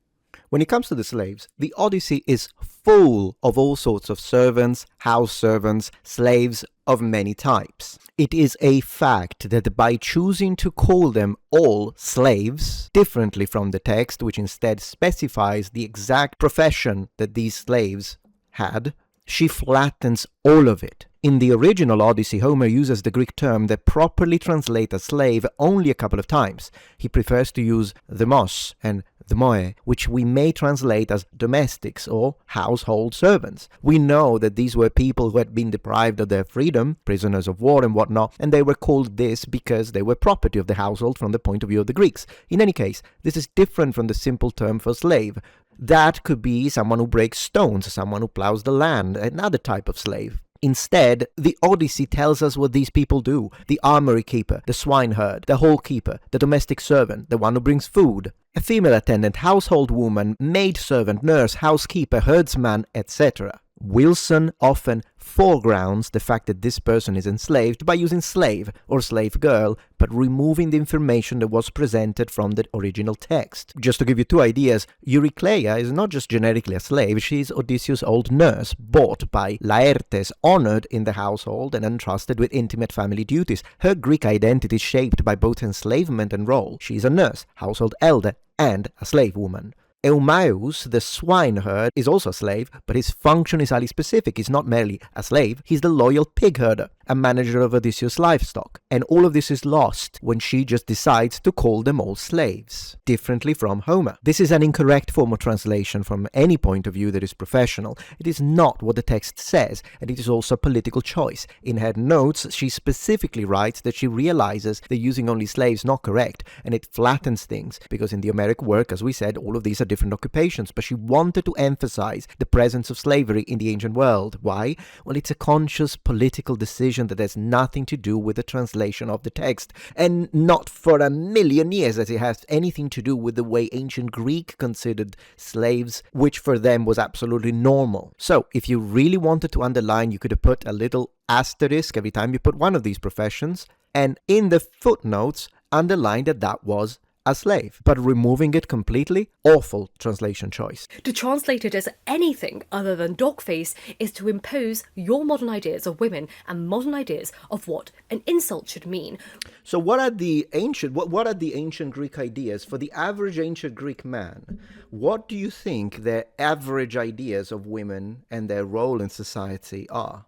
When it comes to the slaves, the Odyssey is full of all sorts of servants, house servants, slaves of many types. It is a fact that by choosing to call them all slaves, differently from the text, which instead specifies the exact profession that these slaves had, she flattens all of it. In the original Odyssey, Homer uses the Greek term that properly translates as slave only a couple of times. He prefers to use demos and demoe, which we may translate as domestics or household servants. We know that these were people who had been deprived of their freedom, prisoners of war and whatnot, and they were called this because they were property of the household from the point of view of the Greeks. In any case, this is different from the simple term for slave. That could be someone who breaks stones, someone who plows the land, another type of slave. Instead, the Odyssey tells us what these people do. The armory keeper, the swineherd, the hall keeper, the domestic servant, the one who brings food, a female attendant, household woman, maid servant, nurse, housekeeper, herdsman, etc. Wilson often foregrounds the fact that this person is enslaved by using slave or slave girl, but removing the information that was presented from the original text. Just to give you two ideas, Eurycleia is not just generically a slave, she is Odysseus' old nurse, bought by Laertes, honored in the household and entrusted with intimate family duties. Her Greek identity is shaped by both enslavement and role. She is a nurse, household elder, and a slave woman. Eumaeus, the swineherd, is also a slave, but his function is highly specific. He's not merely a slave, he's the loyal pig herder, a manager of Odysseus' livestock. And all of this is lost when she just decides to call them all slaves, differently from Homer. This is an incorrect form of translation from any point of view that is professional. It is not what the text says, and it is also a political choice. In her notes, she specifically writes that she realizes that using only slaves is not correct, and it flattens things, because in the Homeric work, as we said, all of these are different occupations, but she wanted to emphasize the presence of slavery in the ancient world. Why? Well, it's a conscious political decision conclusion that there's nothing to do with the translation of the text, and not for a million years that it has anything to do with the way ancient Greek considered slaves, which for them was absolutely normal. So if you really wanted to underline, you could have put a little asterisk every time you put one of these professions, and in the footnotes underline that that was a slave. But removing it completely, awful translation choice. To translate it as anything other than dogface is to impose your modern ideas of women and modern ideas of what an insult should mean. So what are the ancient Greek ideas for the average ancient Greek man? What do you think their average ideas of women and their role in society are?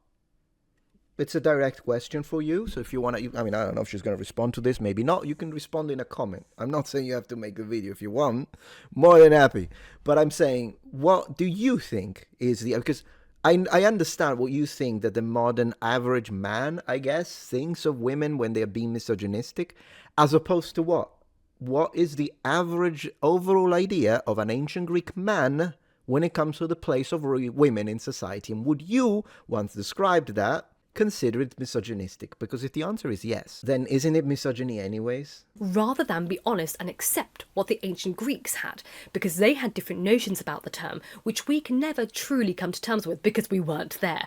It's a direct question for you, so if you want to, I don't know if she's going to respond to this, maybe not, you can respond in a comment. I'm not saying you have to make a video if you want, more than happy. But I'm saying, what do you think is because I understand what you think that the modern average man, I guess, thinks of women when they're being misogynistic, as opposed to what? What is the average overall idea of an ancient Greek man when it comes to the place of women in society? And would you, once described that, consider it misogynistic? Because if the answer is yes, then isn't it misogyny anyways? Rather than be honest and accept what the ancient Greeks had, because they had different notions about the term, which we can never truly come to terms with because we weren't there.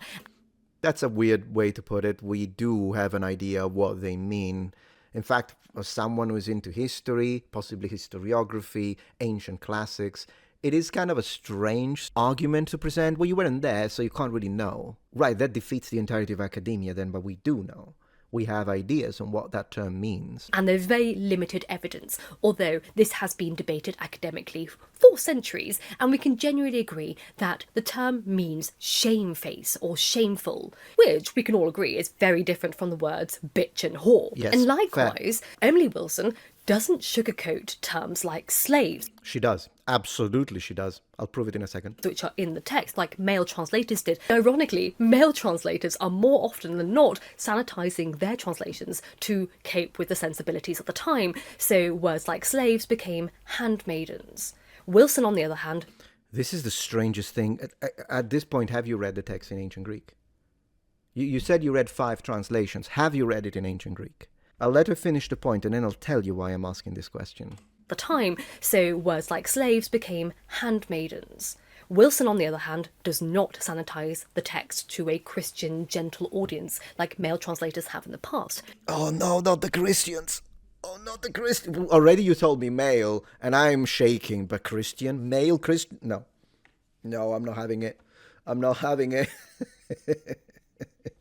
That's a weird way to put it. We do have an idea of what they mean. In fact, as someone who's into history, possibly historiography, ancient classics, it is kind of a strange argument to present. Well, you weren't there, so you can't really know. Right, that defeats the entirety of academia then, but we do know. We have ideas on what that term means. And there's very limited evidence, although this has been debated academically for centuries, and we can genuinely agree that the term means shamefaced or shameful, which we can all agree is very different from the words bitch and whore. Yes, and likewise, Emily Wilson doesn't sugarcoat terms like slaves. She does. Absolutely she does. I'll prove it in a second. Which are in the text, like male translators did. Ironically, male translators are more often than not sanitizing their translations to cope with the sensibilities of the time, so words like slaves became handmaidens. Wilson, on the other hand... This is the strangest thing. At this point, have you read the text in ancient Greek? You said you read 5 translations. Have you read it in ancient Greek? I'll let her finish the point and then I'll tell you why I'm asking this question. The time, so words like slaves became handmaidens. Wilson, on the other hand, does not sanitize the text to a Christian gentle audience like male translators have in the past. Oh no, not the Christians. Oh, not the Christian. Already you told me male and I'm shaking, but Christian? Male Christian? No. No, I'm not having it. I'm not having it.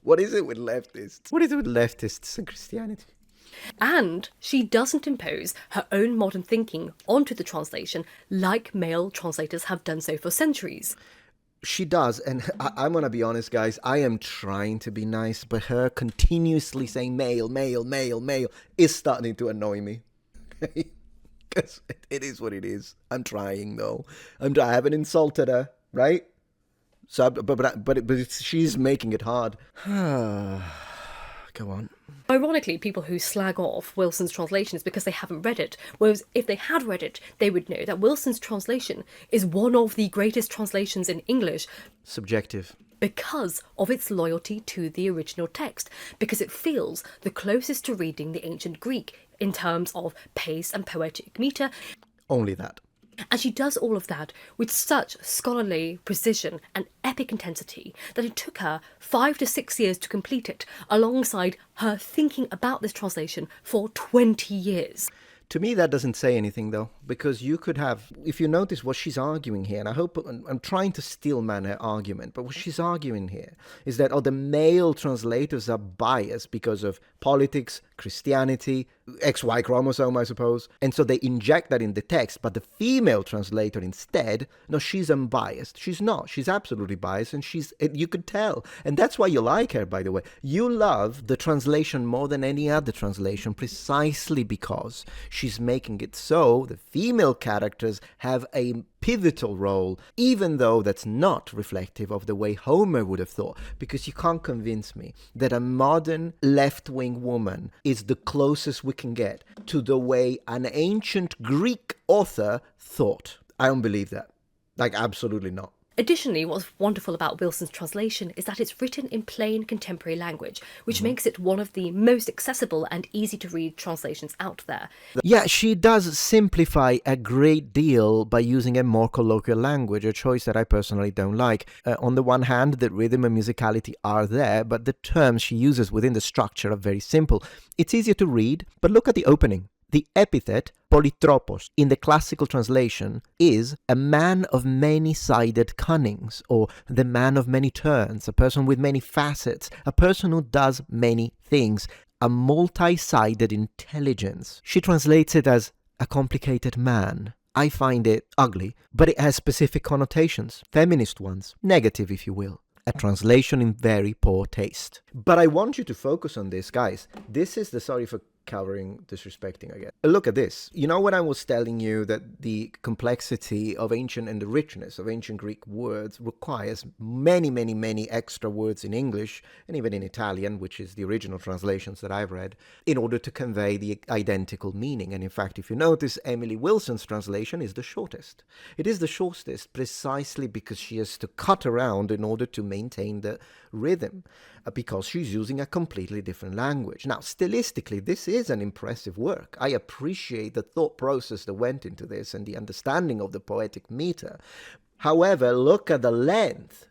What is it with leftists? What is it with leftists and Christianity? And she doesn't impose her own modern thinking onto the translation like male translators have done so for centuries. She does, and I'm going to be honest, guys, I am trying to be nice, but her continuously saying male, male, male, male is starting to annoy me. Because it is what it is. I'm trying, though. I haven't insulted her, right? So, but she's making it hard. Go on. Ironically, people who slag off Wilson's translation is because they haven't read it, whereas if they had read it, they would know that Wilson's translation is one of the greatest translations in English. Subjective. Because of its loyalty to the original text, because it feels the closest to reading the ancient Greek in terms of pace and poetic metre. Only that. And she does all of that with such scholarly precision and epic intensity that it took her 5 to 6 years to complete it, alongside her thinking about this translation for 20 years. To me, that doesn't say anything, though, because you could have, if you notice what she's arguing here, and I hope, I'm trying to steel man her argument, but what she's arguing here is that, the male translators are biased because of politics, Christianity, XY chromosome, I suppose, and so they inject that in the text, but the female translator instead, no, she's unbiased. She's not. She's absolutely biased, and you could tell. And that's why you like her, by the way. You love the translation more than any other translation, precisely because she's making it so the female characters have a pivotal role, even though that's not reflective of the way Homer would have thought, because you can't convince me that a modern left-wing woman is the closest we can get to the way an ancient Greek author thought. I don't believe that. Like, absolutely not. Additionally, what's wonderful about Wilson's translation is that it's written in plain contemporary language, which makes it one of the most accessible and easy to read translations out there. Yeah, she does simplify a great deal by using a more colloquial language, a choice that I personally don't like. On the one hand, the rhythm and musicality are there, but the terms she uses within the structure are very simple. It's easier to read, but look at the opening. The epithet polytropos in the classical translation is a man of many-sided cunnings, or the man of many turns, a person with many facets, a person who does many things, a multi-sided intelligence. She translates it as a complicated man. I find it ugly, but it has specific connotations, feminist ones, negative if you will. A translation in very poor taste. But I want you to focus on this, guys. This is the, sorry for covering disrespecting again. Look at this. You know when I was telling you that the complexity of ancient and the richness of ancient Greek words requires many extra words in English and even in Italian, which is the original translations that I've read, in order to convey the identical meaning. And in fact, if you notice, Emily Wilson's translation is the shortest. It is the shortest precisely because she has to cut around in order to maintain the rhythm, because she's using a completely different language. Now, stylistically, this is an impressive work. I appreciate the thought process that went into this and the understanding of the poetic meter. However, look at the length.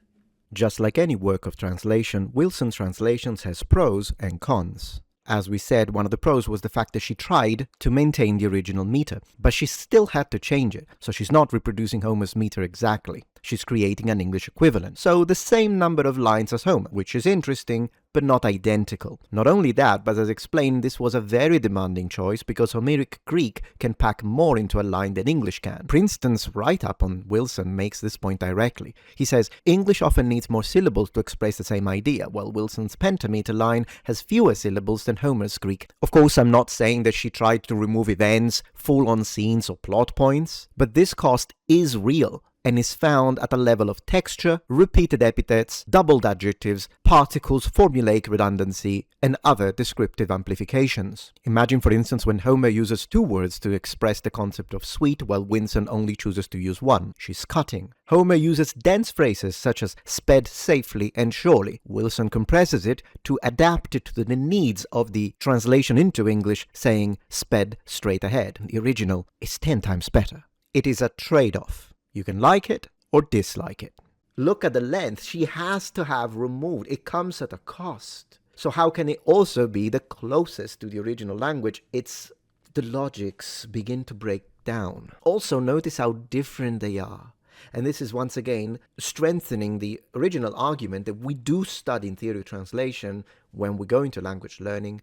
Just like any work of translation, Wilson's translations has pros and cons. As we said, one of the pros was the fact that she tried to maintain the original meter, but she still had to change it, so she's not reproducing Homer's meter exactly. She's creating an English equivalent, so the same number of lines as Homer, which is interesting, but not identical. Not only that, but as explained, this was a very demanding choice because Homeric Greek can pack more into a line than English can. Princeton's write-up on Wilson makes this point directly. He says, English often needs more syllables to express the same idea, while Wilson's pentameter line has fewer syllables than Homer's Greek. Of course, I'm not saying that she tried to remove events, full-on scenes, or plot points, but this cost is real and is found at a level of texture, repeated epithets, doubled adjectives, particles, formulaic redundancy, and other descriptive amplifications. Imagine, for instance, when Homer uses two words to express the concept of sweet, while Winston only chooses to use one. She's cutting. Homer uses dense phrases such as sped safely and surely. Wilson compresses it to adapt it to the needs of the translation into English, saying sped straight ahead. The original is 10 times better. It is a trade-off. You can like it or dislike it. Look at the length. She has to have removed. It comes at a cost. So how can it also be the closest to the original language? It's the logics begin to break down. Also, notice how different they are. And this is once again strengthening the original argument that we do study in theory of translation when we go into language learning,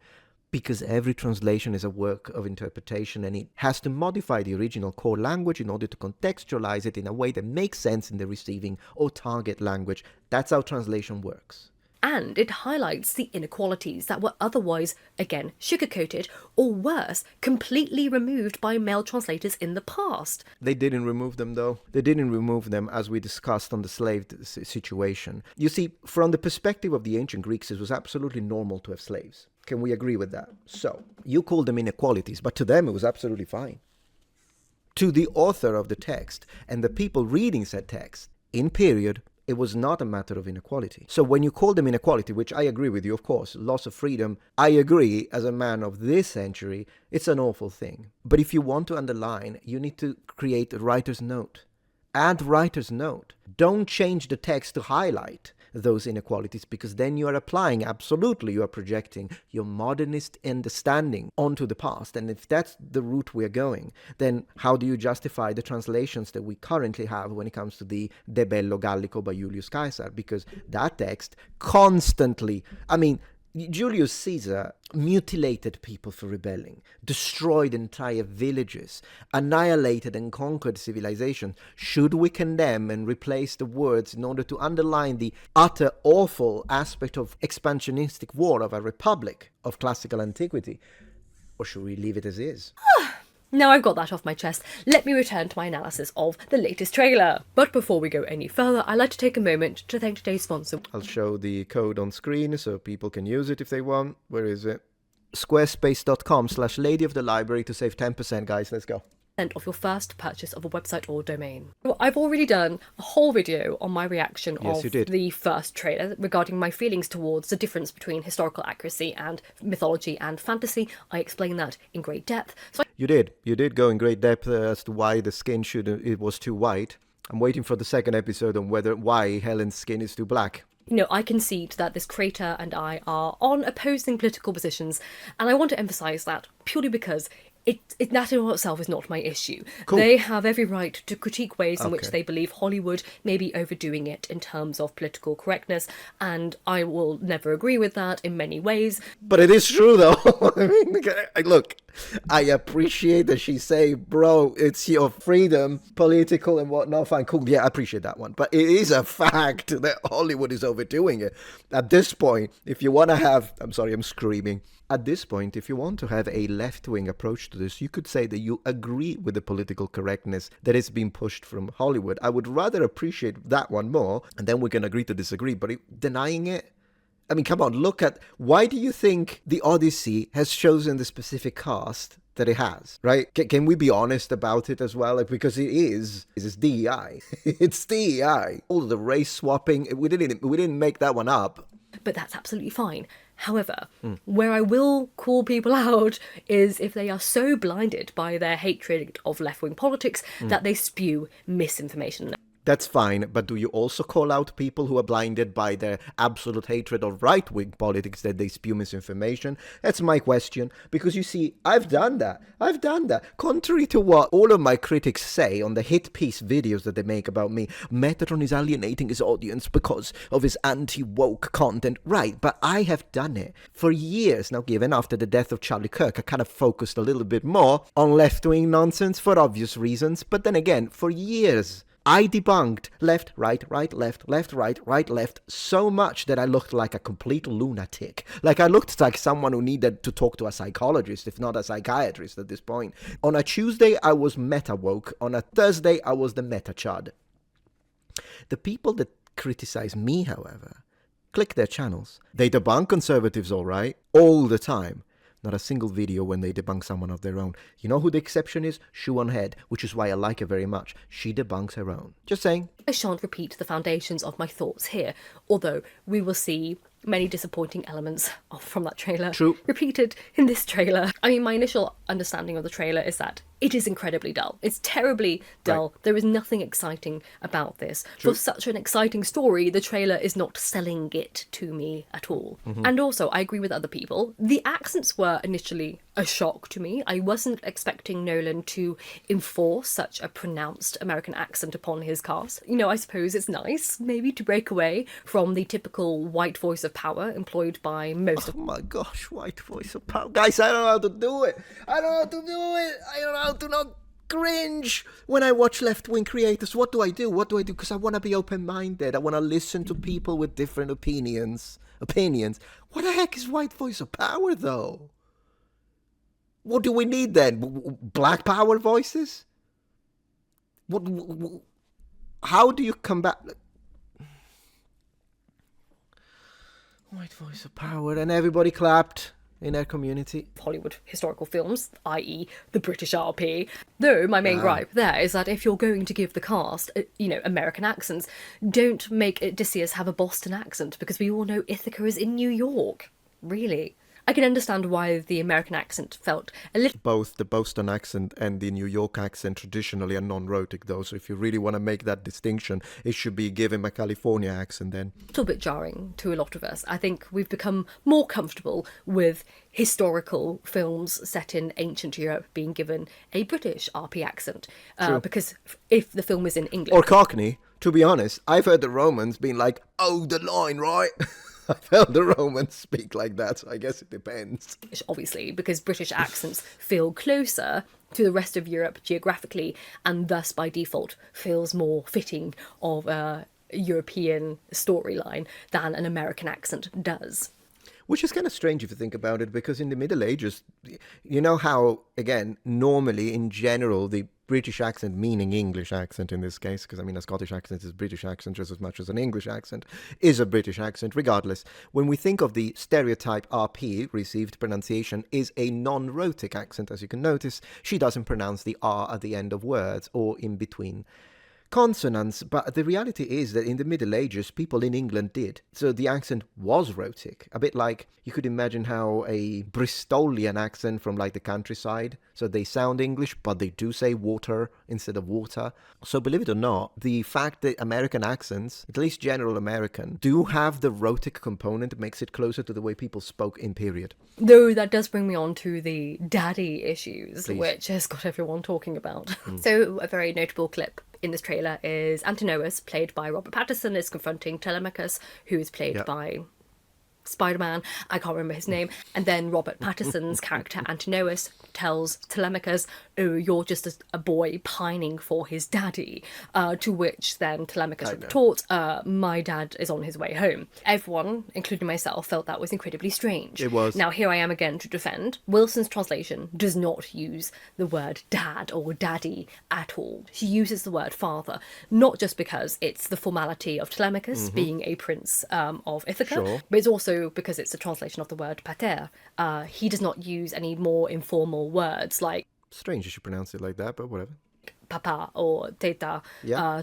because every translation is a work of interpretation and it has to modify the original core language in order to contextualize it in a way that makes sense in the receiving or target language. That's how translation works. And it highlights the inequalities that were otherwise, again, sugar-coated, or worse, completely removed by male translators in the past. They didn't remove them, though. They didn't remove them, as we discussed on the slave situation. You see, from the perspective of the ancient Greeks, it was absolutely normal to have slaves. Can we agree with that? So, you call them inequalities, but to them it was absolutely fine. To the author of the text and the people reading said text, in period, it was not a matter of inequality. So when you call them inequality, which I agree with you, of course, loss of freedom, I agree, as a man of this century, it's an awful thing. But if you want to underline, you need to create a writer's note. Add writer's note. Don't change the text to highlight those inequalities, because then you are applying, absolutely, you are projecting your modernist understanding onto the past. And if that's the route we're going, then how do you justify the translations that we currently have when it comes to the De Bello Gallico by Julius Caesar? Because that text constantly, Julius Caesar mutilated people for rebelling, destroyed entire villages, annihilated and conquered civilization. Should we condemn and replace the words in order to underline the utter awful aspect of expansionistic war of a republic of classical antiquity? Or should we leave it as is? Now I've got that off my chest, let me return to my analysis of the latest trailer. But before we go any further, I'd like to take a moment to thank today's sponsor. I'll show the code on screen so people can use it if they want. Where is it? Squarespace.com/Lady of the Library to save 10%, guys. Let's go. of your first purchase of a website or domain. Well, I've already done a whole video on my reaction Yes, you of did. the first trailer regarding my feelings towards the difference between historical accuracy and mythology and fantasy. I explained that in great depth. So You did go in great depth as to why the skin it was too white. I'm waiting for the second episode on why Helen's skin is too black. I concede that this creator and I are on opposing political positions, and I want to emphasise that purely because that in itself is not my issue. Cool. They have every right to critique ways in which Okay. they believe Hollywood may be overdoing it in terms of political correctness, and I will never agree with that in many ways. But it is true, though. I mean, look, I appreciate that she say, bro, it's your freedom, political and whatnot. Fine, cool. Yeah, I appreciate that one. But it is a fact that Hollywood is overdoing it. At this point, if you want to have... I'm sorry, I'm screaming. At this point, if you want to have a left-wing approach to this, you could say that you agree with the political correctness that is being pushed from Hollywood. I would rather appreciate that one more, and then we can agree to disagree. But denying it... I mean, come on, look at... Why do you think the Odyssey has chosen the specific cast that it has, right? Can we be honest about it as well? Like, because it's DEI. It's DEI. All the race swapping, we didn't make that one up. But that's absolutely fine. However, where I will call people out is if they are so blinded by their hatred of left-wing politics that they spew misinformation. That's fine, but do you also call out people who are blinded by their absolute hatred of right-wing politics that they spew misinformation? That's my question, because you see, I've done that. Contrary to what all of my critics say on the hit piece videos that they make about me, Metatron is alienating his audience because of his anti-woke content. Right, but I have done it for years. Now, given after the death of Charlie Kirk, I kind of focused a little bit more on left-wing nonsense for obvious reasons, but then again, for years... I debunked left, right, left, right, left so much that I looked like a complete lunatic. Like I looked like someone who needed to talk to a psychologist, if not a psychiatrist at this point. On a Tuesday, I was meta-woke. On a Thursday, I was the meta-chud. The people that criticize me, however, click their channels. They debunk conservatives, all right, all the time. Not a single video when they debunk someone of their own. You know who the exception is? Shoe on Head, which is why I like her very much. She debunks her own. Just saying. I shan't repeat the foundations of my thoughts here, although we will see many disappointing elements from that trailer True. repeated in this trailer. I mean, my initial understanding of the trailer is that it is incredibly dull. It's terribly dull. Right. There is nothing exciting about this. True. For such an exciting story, the trailer is not selling it to me at all. Mm-hmm. And also, I agree with other people. The accents were initially a shock to me. I wasn't expecting Nolan to enforce such a pronounced American accent upon his cast. I suppose it's nice, maybe, to break away from the typical white voice of power employed by most of... Oh my gosh, white voice of power. Guys, I don't know how to do it. I don't know how to not cringe when I watch left-wing creators. What do I do? Because I want to be open-minded. I want to listen to people with different opinions. What the heck is white voice of power, though? What do we need then? Black power voices? How do you combat... White voice of power, and everybody clapped in our community. Hollywood historical films, i.e. the British RP. Though my main gripe there is that if you're going to give the cast, American accents, don't make Odysseus have a Boston accent, because we all know Ithaca is in New York. Really. I can understand why the American accent felt a little... Both the Boston accent and the New York accent traditionally are non-rhotic, though, so if you really want to make that distinction, it should be given a California accent then. A little bit jarring to a lot of us. I think we've become more comfortable with historical films set in ancient Europe being given a British RP accent. Because if the film is in English... Or Cockney, to be honest. I've heard the Romans being like, oh, the line, right? I've heard the Romans speak like that, so I guess it depends. Obviously, because British accents feel closer to the rest of Europe geographically, and thus by default feels more fitting of a European storyline than an American accent does. Which is kind of strange if you think about it, because in the Middle Ages, you know how, again, normally in general, the British accent meaning English accent in this case, because I mean a Scottish accent is a British accent just as much as an English accent is a British accent. Regardless, when we think of the stereotype RP, received pronunciation, is a non-rhotic accent. As you can notice, she doesn't pronounce the R at the end of words or in between consonants, but the reality is that in the Middle Ages, people in England did. So the accent was rhotic, a bit like you could imagine how a Bristolian accent from like the countryside, so they sound English, but they do say water instead of water. So believe it or not, the fact that American accents, at least general American, do have the rhotic component makes it closer to the way people spoke in period. Though that does bring me on to the daddy issues, Please. which has got everyone talking about. So a very notable clip in this trailer is Antinous, played by Robert Pattinson, is confronting Telemachus, who is played by Spider-Man, I can't remember his name, and then Robert Pattinson's character Antinous tells Telemachus, oh, you're just a boy pining for his daddy, to which then Telemachus retorts, my dad is on his way home. Everyone, including myself, felt that was incredibly strange. It was. Now here I am again to defend. Wilson's translation does not use the word dad or daddy at all. She uses the word father, not just because it's the formality of Telemachus being a prince of Ithaca, but it's also because it's a translation of the word pater. He does not use any more informal words like Strange you should pronounce it like that, but whatever. papa or teta,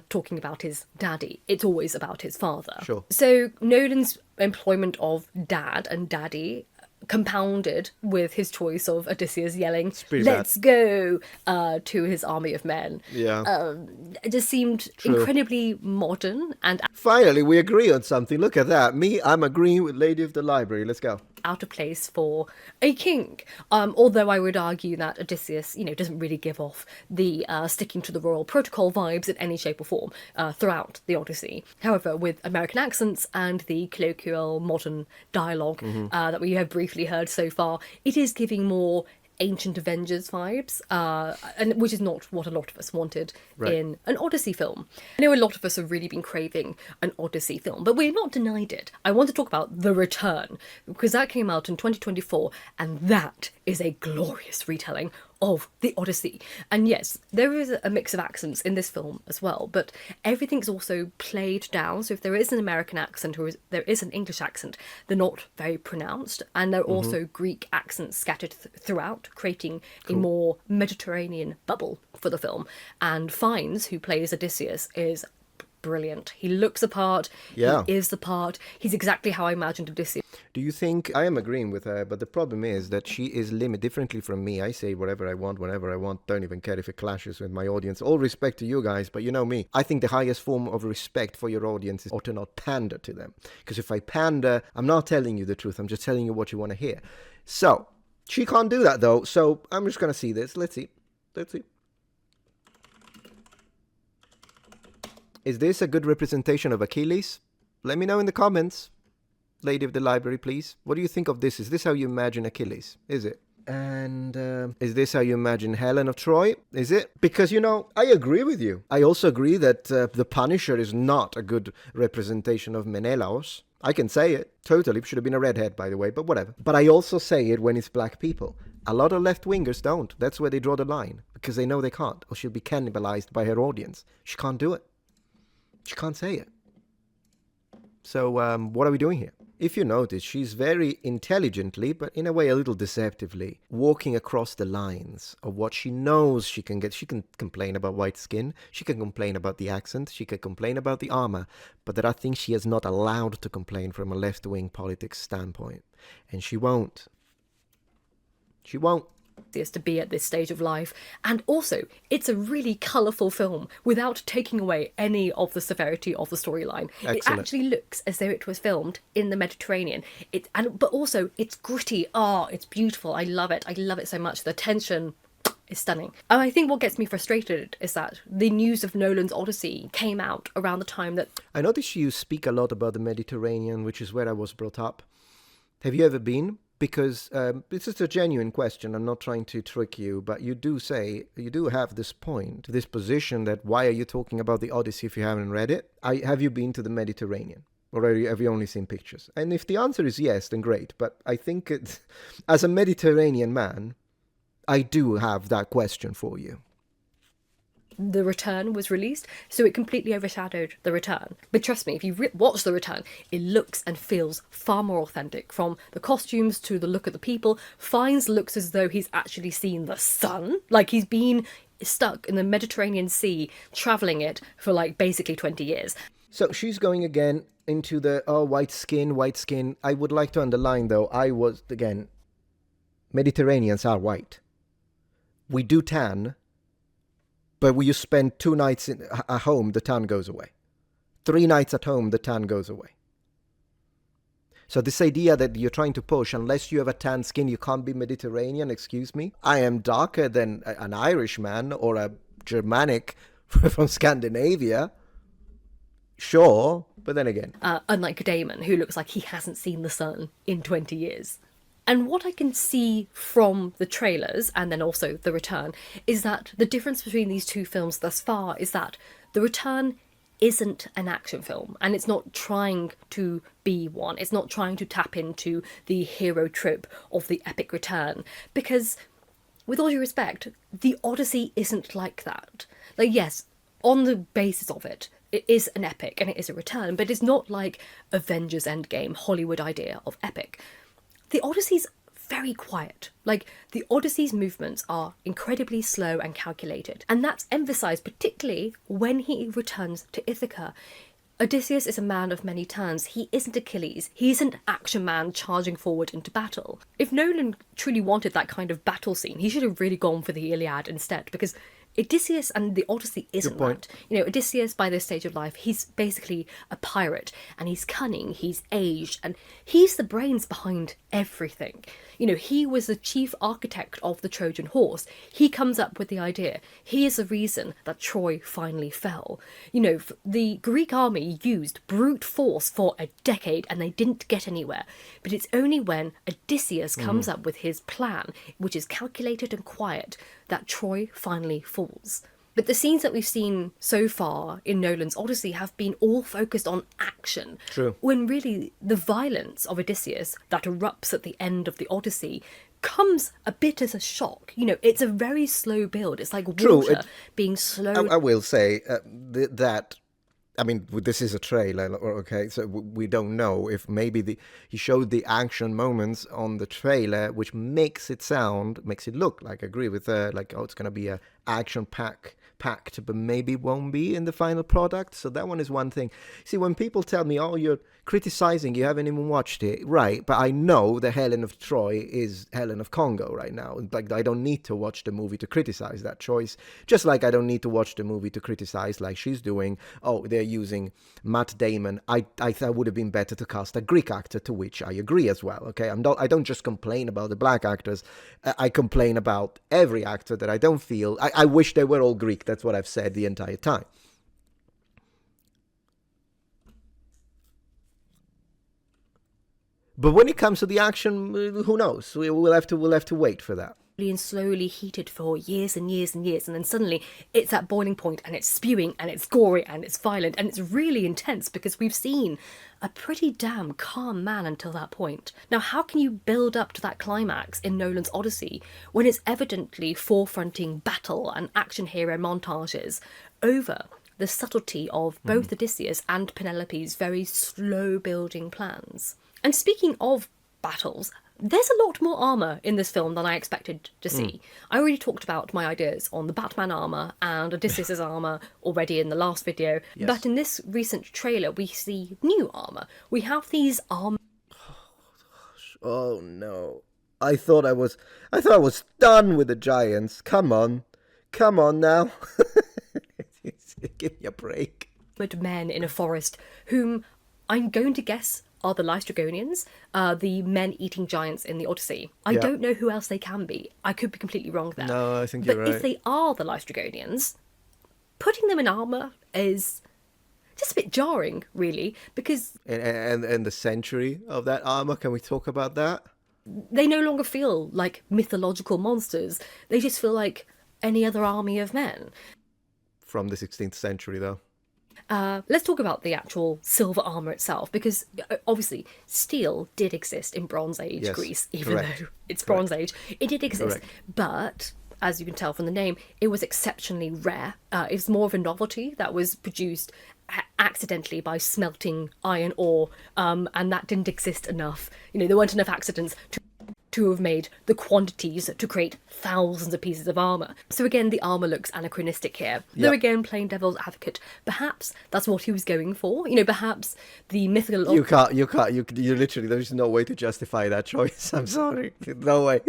talking about his daddy. It's always about his father. Sure. So Nolan's employment of dad and daddy compounded with his choice of Odysseus yelling, let's go, to his army of men. It just seemed incredibly modern and Finally, we agree on something. Look at that. I'm agreeing with Lady of the Library. Let's go. out of place for a king. Although I would argue that Odysseus, doesn't really give off the sticking to the royal protocol vibes in any shape or form throughout the Odyssey. However, with American accents and the colloquial modern dialogue that we have briefly heard so far, it is giving more Ancient Avengers vibes, and which is not what a lot of us wanted in an Odyssey film. I know a lot of us have really been craving an Odyssey film, but we're not denied it. I want to talk about The Return, because that came out in 2024, and that is a glorious retelling of the Odyssey. And yes, there is a mix of accents in this film as well, but everything's also played down. So if there is an American accent or there is an English accent, they're not very pronounced, and there are also Greek accents scattered throughout, creating a more Mediterranean bubble for the film. And Fiennes, who plays Odysseus, is brilliant. He looks the part, he is the part, he's exactly how I imagined Odysseus. Do you think, I am agreeing with her, but the problem is that she is limited differently from me. I say whatever I want, whenever I want, don't even care if it clashes with my audience. All respect to you guys, but you know me. I think the highest form of respect for your audience is to not pander to them. Because if I pander, I'm not telling you the truth, I'm just telling you what you want to hear. So, she can't do that though, so I'm just going to see this. Let's see. Is this a good representation of Achilles? Let me know in the comments. Lady of the Library, please. What do you think of this? Is this how you imagine Achilles? Is it? And is this how you imagine Helen of Troy? Is it? Because, I agree with you. I also agree that the Punisher is not a good representation of Menelaus. I can say it. Totally. Should have been a redhead, by the way, but whatever. But I also say it when it's black people. A lot of left-wingers don't. That's where they draw the line. Because they know they can't. Or she'll be cannibalized by her audience. She can't do it. She can't say it. So, what are we doing here? If you notice, she's very intelligently, but in a way a little deceptively, walking across the lines of what she knows she can get. She can complain about white skin, she can complain about the accent, she can complain about the armor, but there are things she is not allowed to complain from a left-wing politics standpoint. And she won't. She won't. To be at this stage of life, and also it's a really colourful film without taking away any of the severity of the storyline. It actually looks as though it was filmed in the Mediterranean. But also it's gritty. It's beautiful. I love it so much. The tension is stunning. And I think what gets me frustrated is that the news of Nolan's Odyssey came out around the time that I noticed you speak a lot about the Mediterranean, which is where I was brought up. Have you ever been? Because this is a genuine question. I'm not trying to trick you, but you do have this point, this position that why are you talking about the Odyssey if you haven't read it? Have you been to the Mediterranean? Or have you only seen pictures? And if the answer is yes, then great. But I think as a Mediterranean man, I do have that question for you. The Return was released, so it completely overshadowed The Return. But trust me, if you watch The Return, it looks and feels far more authentic. From the costumes to the look of the people, Fiennes looks as though he's actually seen the sun. Like he's been stuck in the Mediterranean Sea, travelling it for like basically 20 years. So she's going again into the, white skin, white skin. I would like to underline, though, Mediterraneans are white. We do tan, but when you spend 2 nights at home, the tan goes away. 3 nights at home, the tan goes away. So this idea that you're trying to push, unless you have a tan skin, you can't be Mediterranean, excuse me. I am darker than an Irishman or a Germanic from Scandinavia. Sure, but then again. Unlike Damon, who looks like he hasn't seen the sun in 20 years. And what I can see from the trailers, and then also The Return, is that the difference between these two films thus far is that The Return isn't an action film, and it's not trying to be one. It's not trying to tap into the hero trope of the epic return, because, with all due respect, the Odyssey isn't like that. Like, yes, on the basis of it, it is an epic and it is a return, but it's not like Avengers Endgame, Hollywood idea of epic. The Odyssey's very quiet. Like, the Odyssey's movements are incredibly slow and calculated, and that's emphasised particularly when he returns to Ithaca. Odysseus is a man of many turns. He isn't Achilles. He isn't Action Man charging forward into battle. If Nolan truly wanted that kind of battle scene, he should have really gone for the Iliad instead, because Odysseus and the Odyssey isn't that. You know, Odysseus, by this stage of life, he's basically a pirate, and he's cunning, he's aged, and he's the brains behind everything. You know, he was the chief architect of the Trojan horse. He comes up with the idea. He is the reason that Troy finally fell. You know, the Greek army used brute force for a decade, and they didn't get anywhere. But it's only when Odysseus comes up with his plan, which is calculated and quiet, that Troy finally falls. But the scenes that we've seen so far in Nolan's Odyssey have been all focused on action. True. When really the violence of Odysseus that erupts at the end of the Odyssey comes a bit as a shock. You know, it's a very slow build. It's like water being slow. I will say that. I mean, this is a trailer, okay? So we don't know if maybe he showed the action moments on the trailer, which makes it look like, I agree with her, like, it's going to be a action packed, but maybe won't be in the final product. So that one is one thing. See, when people tell me, oh, you're criticizing, you haven't even watched it, right? But I know the Helen of Troy is Helen of Congo right now. Like, I don't need to watch the movie to criticize that choice. Just like I don't need to watch the movie to criticize, like she's doing, oh, they're using Matt Damon. I thought would have been better to cast a Greek actor, to which I agree as well, okay? I don't just complain about the black actors. I complain about every actor that I don't feel. I wish they were all Greek. That's what I've said the entire time. But when it comes to the action, who knows? We'll have to wait for that. And slowly heated for years and years and years, and then suddenly it's at boiling point, and it's spewing, and it's gory, and it's violent, and it's really intense, because we've seen a pretty damn calm man until that point. Now, how can you build up to that climax in Nolan's Odyssey when it's evidently forefronting battle and action hero montages over the subtlety of both Odysseus and Penelope's very slow building plans? And speaking of battles, there's a lot more armour in this film than I expected to see. I already talked about my ideas on the Batman armour and Odysseus' armour already in the last video, yes. But in this recent trailer we see new armour. We have these armour... Oh no. I thought I was done with the giants. Come on now. Give me a break. Men in a forest whom I'm going to guess are the Lystragonians, the men-eating giants in the Odyssey. I don't know who else they can be. I could be completely wrong there. No, I think you're right. But if they are the Lystragonians, putting them in armour is just a bit jarring, really, because... And the century of that armour, can we talk about that? They no longer feel like mythological monsters. They just feel like any other army of men. From the 16th century, though. Let's talk about the actual silver armour itself, because obviously steel did exist in Bronze Age Greece, even though it's Bronze Age. It did exist, but as you can tell from the name, it was exceptionally rare. It's more of a novelty that was produced accidentally by smelting iron ore, and that didn't exist enough. You know, there weren't enough accidents to have made the quantities to create thousands of pieces of armour. So again, the armour looks anachronistic here. Though again, playing devil's advocate, perhaps that's what he was going for. You know, perhaps the mythical... You literally, there's no way to justify that choice. I'm sorry. No way.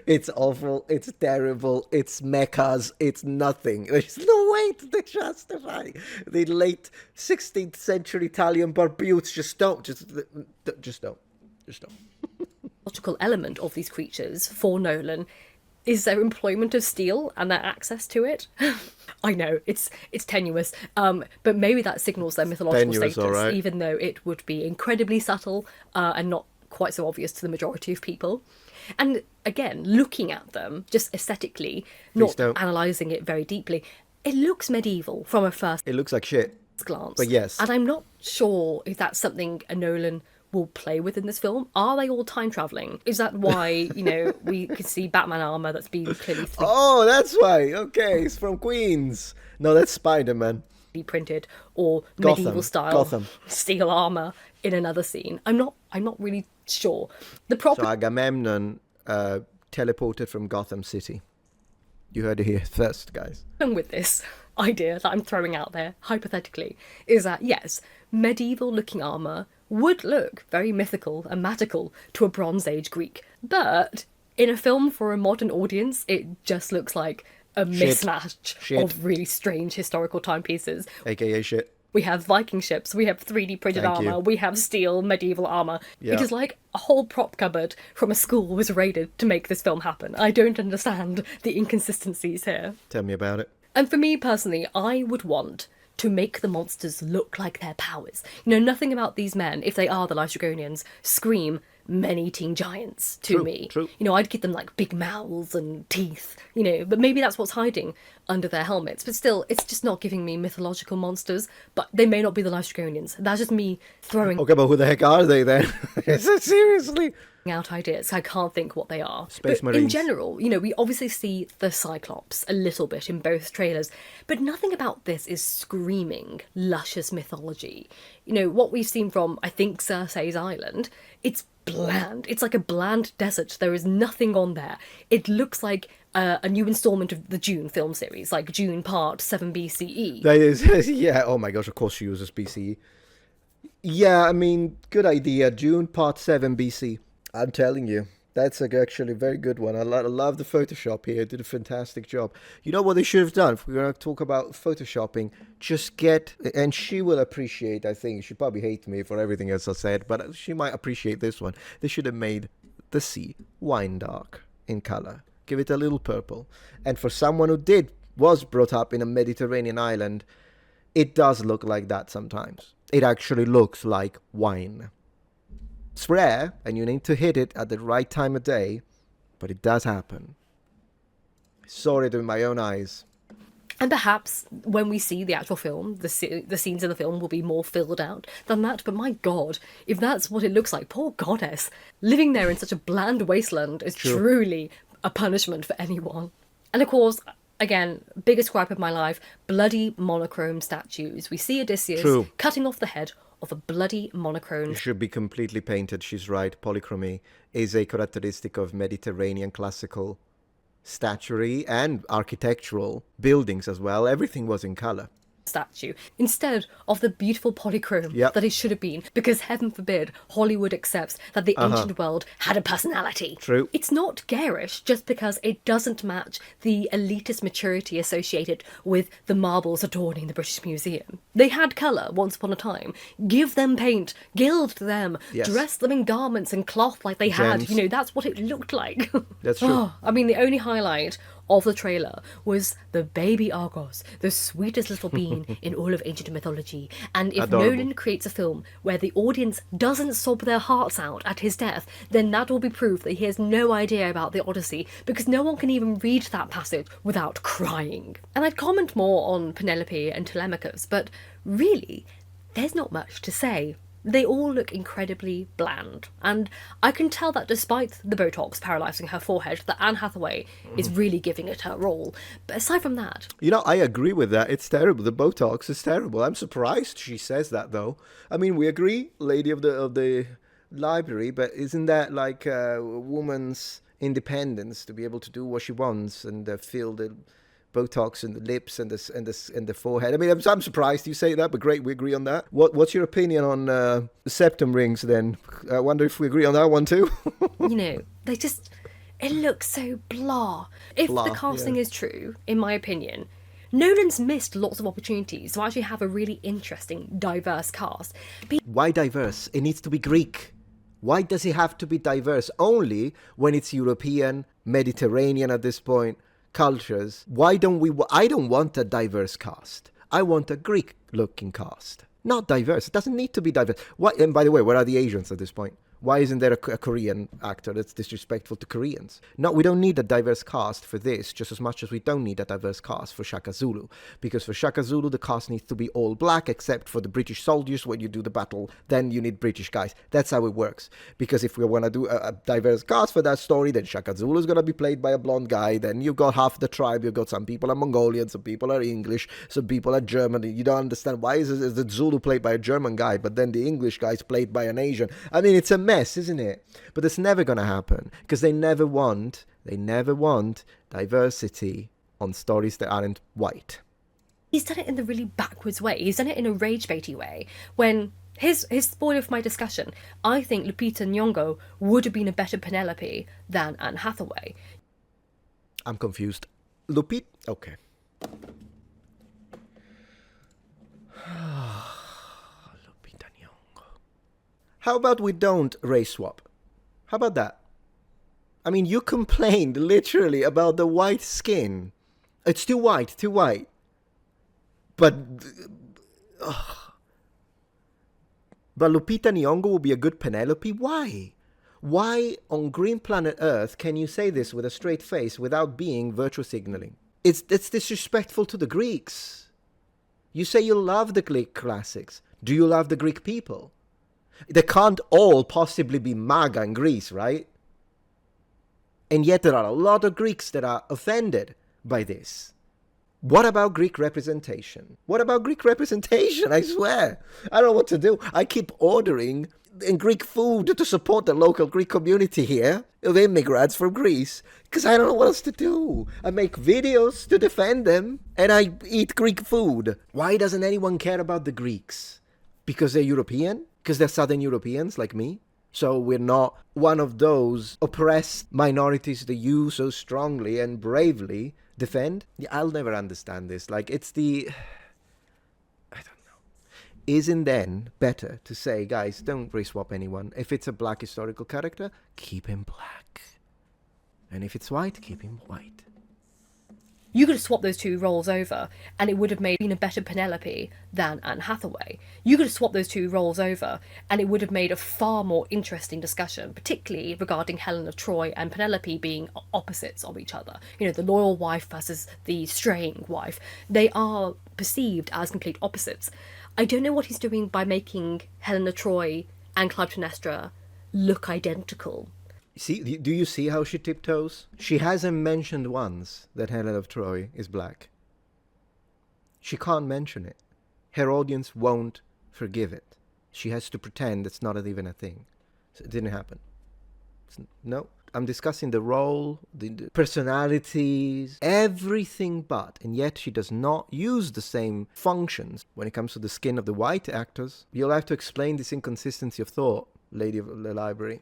It's awful, it's terrible, it's mechas, it's nothing. There's no way to justify the late 16th century Italian barbutes. Just don't. Logical element of these creatures for Nolan is their employment of steel and their access to it. I know it's tenuous, but maybe that signals their mythological status, right. even though it would be incredibly subtle and not quite so obvious to the majority of people. And again, looking at them just aesthetically, not analysing it very deeply, it looks medieval from a first. It looks like shit. Glance. But yes, and I'm not sure if that's something a Nolan will play with in this film. Are they all time traveling? Is that why, you know, we could see Batman armor that's been clearly oh, that's why. Okay, it's from Queens. No, that's Spider-Man. Printed, or medieval style steel armor in another scene. I'm not really sure. So Agamemnon teleported from Gotham City. You heard it here first, guys. With this idea that I'm throwing out there, hypothetically, is that yes, medieval looking armor would look very mythical and magical to a Bronze Age Greek, but in a film for a modern audience, it just looks like a mismatch of really strange historical timepieces. AKA shit. We have Viking ships, we have 3D printed armour, we have steel medieval armour. Yeah. It is like a whole prop cupboard from a school was raided to make this film happen. I don't understand the inconsistencies here. Tell me about it. And for me personally, I would want to make the monsters look like their powers. You know, nothing about these men, if they are the Lystragonians, scream men-eating giants to me. True. You know, I'd give them like big mouths and teeth, you know, but maybe that's what's hiding under their helmets. But still, it's just not giving me mythological monsters, but they may not be the Lystragonians. That's just me throwing... Okay, but who the heck are they then? Seriously? Out ideas. I can't think what they are. Space but Marines. In general, you know, we obviously see the Cyclops a little bit in both trailers, but nothing about this is screaming luscious mythology. You know, what we've seen from, I think, Cersei's Island, it's bland. It's like a bland desert. There is nothing on there. It looks like a new installment of the Dune film series, like Dune Part 7 BCE. That is, yeah, oh my gosh, of course she uses BCE. Yeah, I mean, good idea. Dune Part 7 BC. I'm telling you, that's actually a very good one. I love the Photoshop here. It did a fantastic job. You know what they should have done? If we're going to talk about Photoshopping, just get... And she will appreciate, I think. She probably hates me for everything else I said, but she might appreciate this one. They should have made the sea wine dark in color. Give it a little purple. And for someone who was brought up in a Mediterranean island, it does look like that sometimes. It actually looks like wine. It's rare, and you need to hit it at the right time of day, but it does happen. I saw it with my own eyes. And perhaps when we see the actual film, the scenes in the film will be more filled out than that. But my God, if that's what it looks like, poor goddess, living there in such a bland wasteland is truly a punishment for anyone. And of course, again, biggest gripe of my life, bloody monochrome statues. We see Odysseus cutting off the head of a bloody monochrome. It should be completely painted, she's right. Polychromy is a characteristic of Mediterranean classical statuary and architectural buildings as well. Everything was in colour. Statue instead of the beautiful polychrome that it should have been, because heaven forbid Hollywood accepts that the ancient world had a personality. True. It's not garish just because it doesn't match the elitist maturity associated with the marbles adorning the British Museum. They had colour once upon a time. Give them paint, gild them, dress them in garments and cloth like they had. You know, that's what it looked like. That's true. I mean, the only highlight of the trailer was the baby Argos, the sweetest little bean in all of ancient mythology. And if Nolan creates a film where the audience doesn't sob their hearts out at his death, then that will be proof that he has no idea about the Odyssey, because no one can even read that passage without crying. And I'd comment more on Penelope and Telemachus, but really, there's not much to say. They all look incredibly bland, and I can tell that despite the Botox paralysing her forehead, that Anne Hathaway is really giving it her all. But aside from that, You know, I agree with that. It's terrible. The Botox is terrible. I'm surprised she says that, though. I mean, we agree, lady of the library, but isn't that like a woman's independence to be able to do what she wants and feel the Botox in the lips and the forehead? I mean, I'm surprised you say that, but great, we agree on that. What's your opinion on the septum rings? Then I wonder if we agree on that one too. you know, they just, it looks so blah. If Blah, the casting yeah. is true, in my opinion, Nolan's missed lots of opportunities to actually have a really interesting, diverse cast. Why diverse? It needs to be Greek. Why does it have to be diverse? Only when it's European, Mediterranean at this point, cultures. Why don't we? I don't want a diverse cast. I want a Greek-looking cast. Not diverse. It doesn't need to be diverse. Why? And by the way, where are the Asians at this point? Why isn't there a Korean actor that's disrespectful to Koreans? No, we don't need a diverse cast for this, just as much as we don't need a diverse cast for Shaka Zulu. Because for Shaka Zulu, the cast needs to be all black, except for the British soldiers. When you do the battle, then you need British guys. That's how it works. Because if we want to do a diverse cast for that story, then Shaka Zulu is going to be played by a blonde guy. Then you've got half the tribe. You've got some people are Mongolian, some people are English, some people are German. You don't understand why is the Zulu played by a German guy, but then the English guy is played by an Asian. I mean, it's a mess, isn't it? But it's never going to happen because they never want diversity on stories that aren't white. He's done it in the really backwards way. He's done it in a rage baity way. When his spoiler for my discussion, I think Lupita Nyong'o would have been a better Penelope than Anne Hathaway. I'm confused. Lupita? Okay. Lupita Nyong'o. How about we don't race swap? How about that? I mean, you complained literally about the white skin. It's too white, too white. But Lupita Nyong'o will be a good Penelope? Why? Why on green planet Earth can you say this with a straight face without being virtue signaling? It's disrespectful to the Greeks. You say you love the Greek classics. Do you love the Greek people? They can't all possibly be MAGA in Greece, right? And yet there are a lot of Greeks that are offended by this. What about Greek representation? What about Greek representation? I swear. I don't know what to do. I keep ordering Greek food to support the local Greek community here of immigrants from Greece because I don't know what else to do. I make videos to defend them and I eat Greek food. Why doesn't anyone care about the Greeks? Because they're European? Because they're Southern Europeans like me? So we're not one of those oppressed minorities that you so strongly and bravely defend? Yeah, I'll never understand this. Like, it's the... I don't know. Isn't then better to say, guys, don't race swap anyone. If it's a black historical character, keep him black. And if it's white, keep him white. You could have swapped those two roles over and it would have been a better Penelope than Anne Hathaway. You could have swapped those two roles over and it would have made a far more interesting discussion, particularly regarding Helen of Troy and Penelope being opposites of each other. You know, the loyal wife versus the straying wife. They are perceived as complete opposites. I don't know what he's doing by making Helen of Troy and Clytemnestra look identical. See, do you see how she tiptoes? She hasn't mentioned once that Helen of Troy is black. She can't mention it. Her audience won't forgive it. She has to pretend it's not even a thing. So it didn't happen. No, I'm discussing the role, the personalities, everything but. And yet she does not use the same functions when it comes to the skin of the white actors. You'll have to explain this inconsistency of thought, Lady of the Library.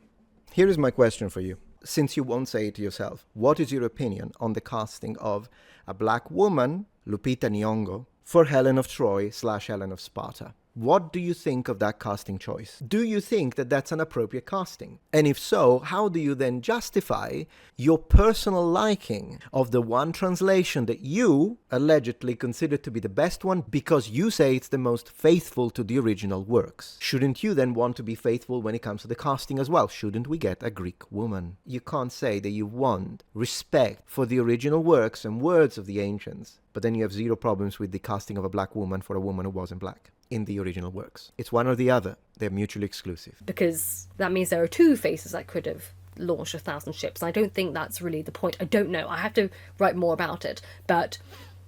Here is my question for you. Since you won't say it to yourself, what is your opinion on the casting of a black woman, Lupita Nyong'o, for Helen of Troy / Helen of Sparta? What do you think of that casting choice? Do you think that that's an appropriate casting? And if so, how do you then justify your personal liking of the one translation that you allegedly consider to be the best one because you say it's the most faithful to the original works? Shouldn't you then want to be faithful when it comes to the casting as well? Shouldn't we get a Greek woman? You can't say that you want respect for the original works and words of the ancients, but then you have zero problems with the casting of a black woman for a woman who wasn't black. in the original works. It's one or the other. They're mutually exclusive. Because that means there are two faces that could have launched 1,000 ships. I don't think that's really the point. I don't know. I have to write more about it. But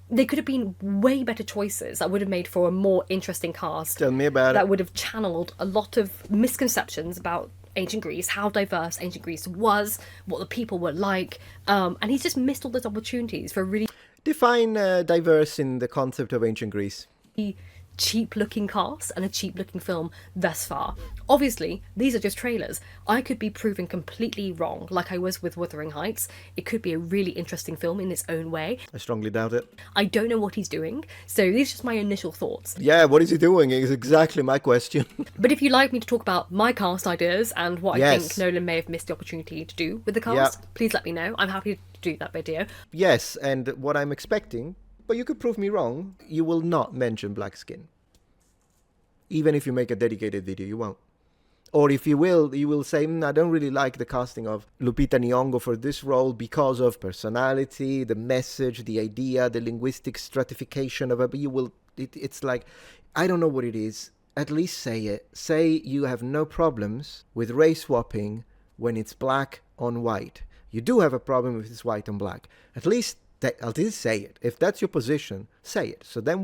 they could have been way better choices that would have made for a more interesting cast. Tell me about it. That would have channeled a lot of misconceptions about ancient Greece, how diverse ancient Greece was, what the people were like. And he's just missed all those opportunities for a really Define diverse in the concept of ancient Greece. cheap-looking cast and a cheap-looking film thus far. Obviously, these are just trailers. I could be proven completely wrong, like I was with Wuthering Heights. It could be a really interesting film in its own way. I strongly doubt it. I don't know what he's doing, so these are just my initial thoughts. Yeah, what is he doing is exactly my question. But if you'd like me to talk about my cast ideas and what I Yes. think Nolan may have missed the opportunity to do with the cast, please let me know. I'm happy to do that video. Yes, and what I'm expecting, but you could prove me wrong, you will not mention black skin. Even if you make a dedicated video, you won't. Or if you will say, I don't really like the casting of Lupita Nyong'o for this role because of personality, the message, the idea, the linguistic stratification of it. But you will, it's like, I don't know what it is. At least say it. Say you have no problems with race swapping when it's black on white. You do have a problem if it's white on black. At least say it. If that's your position, say it. So then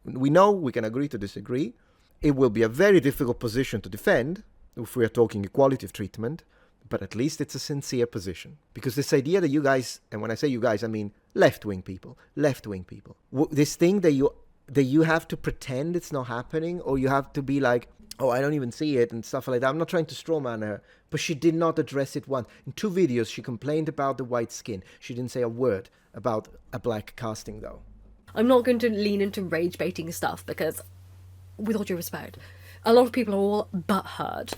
we know we can agree to disagree. It will be a very difficult position to defend if we are talking equality of treatment, but at least it's a sincere position. Because this idea that you guys, and when I say you guys, I mean left-wing people, this thing that you have to pretend it's not happening, or you have to be like, oh, I don't even see it, and stuff like that. I'm not trying to strawman her, but she did not address it once. In 2 videos, she complained about the white skin. She didn't say a word about a black casting, though. I'm not going to lean into rage baiting stuff because, with all due respect, a lot of people are all butthurt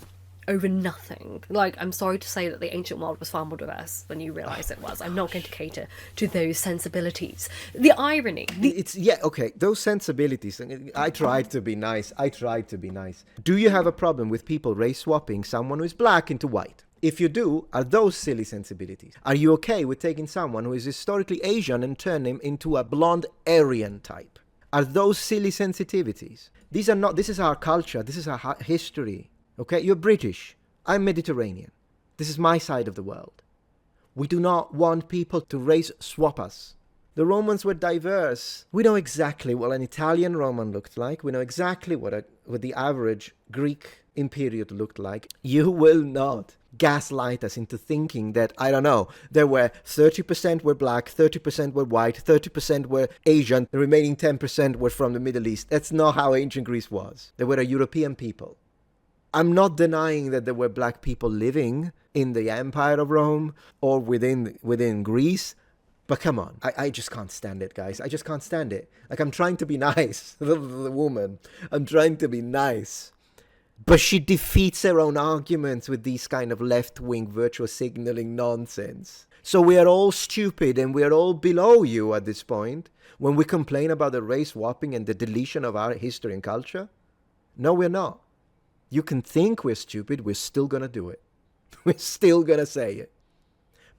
over nothing. Like, I'm sorry to say that the ancient world was far more diverse than you realise it was. I'm not going to cater to those sensibilities. The irony. Those sensibilities. I tried to be nice. Do you have a problem with people race swapping someone who is black into white? If you do, are those silly sensibilities? Are you okay with taking someone who is historically Asian and turn him into a blonde Aryan type? Are those silly sensitivities? This is our culture. This is our history. Okay, you're British. I'm Mediterranean. This is my side of the world. We do not want people to race swap us. The Romans were diverse. We know exactly what an Italian Roman looked like. We know exactly what the average Greek imperial looked like. You will not gaslight us into thinking that, I don't know, there were 30% were black, 30% were white, 30% were Asian, the remaining 10% were from the Middle East. That's not how ancient Greece was. They were a European people. I'm not denying that there were black people living in the Empire of Rome or within Greece, but come on, I just can't stand it, guys. I just can't stand it. Like, I'm trying to be nice, the woman. I'm trying to be nice. But she defeats her own arguments with these kind of left-wing virtue signaling nonsense. So we are all stupid and we are all below you at this point when we complain about the race swapping and the deletion of our history and culture? No, we're not. You can think we're stupid, we're still going to do it. We're still going to say it.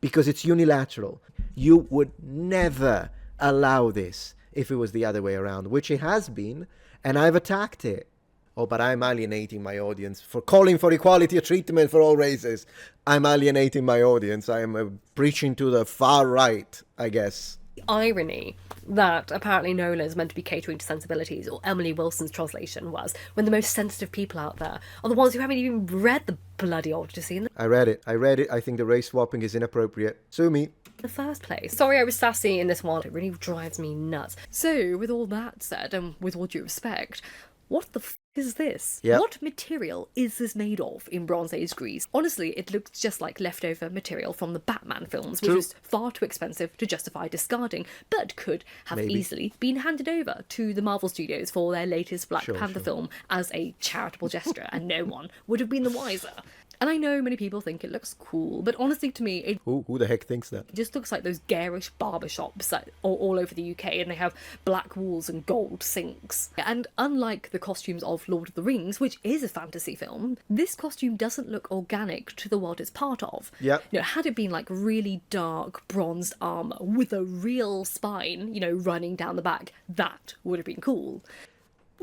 Because it's unilateral. You would never allow this if it was the other way around, which it has been, and I've attacked it. Oh, but I'm alienating my audience for calling for equality of treatment for all races. I'm alienating my audience. I am preaching to the far right, I guess. The irony that apparently Nolan is meant to be catering to sensibilities, or Emily Wilson's translation was, when the most sensitive people out there are the ones who haven't even read the bloody Odyssey. I read it. I think the race swapping is inappropriate. Sue me. The first place. Sorry I was sassy in this one. It really drives me nuts. So, with all that said, and with all due respect, what the is this? Yep. What material is this made of in Bronze Age Greece? Honestly, it looks just like leftover material from the Batman films, which was far too expensive to justify discarding, but could have easily been handed over to the Marvel Studios for their latest Black Panther film as a charitable gesture, and no one would have been the wiser. And I know many people think it looks cool, but honestly to me, it Who the heck thinks that? just looks like those garish barbershops that are all over the UK, and they have black walls and gold sinks. And unlike the costumes of Lord of the Rings, which is a fantasy film, this costume doesn't look organic to the world it's part of. Yep. You know, had it been like really dark bronzed armour with a real spine, you know, running down the back, that would have been cool.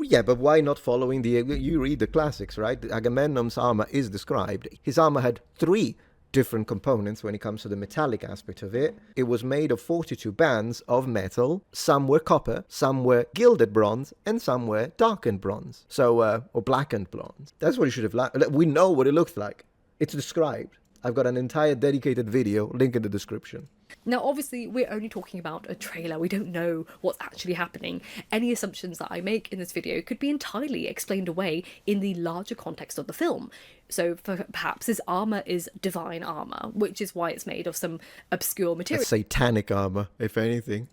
Yeah, but why not following the... You read the classics, right? Agamemnon's armor is described. His armor had 3 different components when it comes to the metallic aspect of it. It was made of 42 bands of metal. Some were copper, some were gilded bronze, and some were darkened bronze. So, or blackened bronze. That's what it should have... We know what it looks like. It's described. I've got an entire dedicated video, link in the description. Now, obviously, we're only talking about a trailer. We don't know what's actually happening. Any assumptions that I make in this video could be entirely explained away in the larger context of the film. So perhaps his armour is divine armour, which is why it's made of some obscure material. A satanic armour, if anything.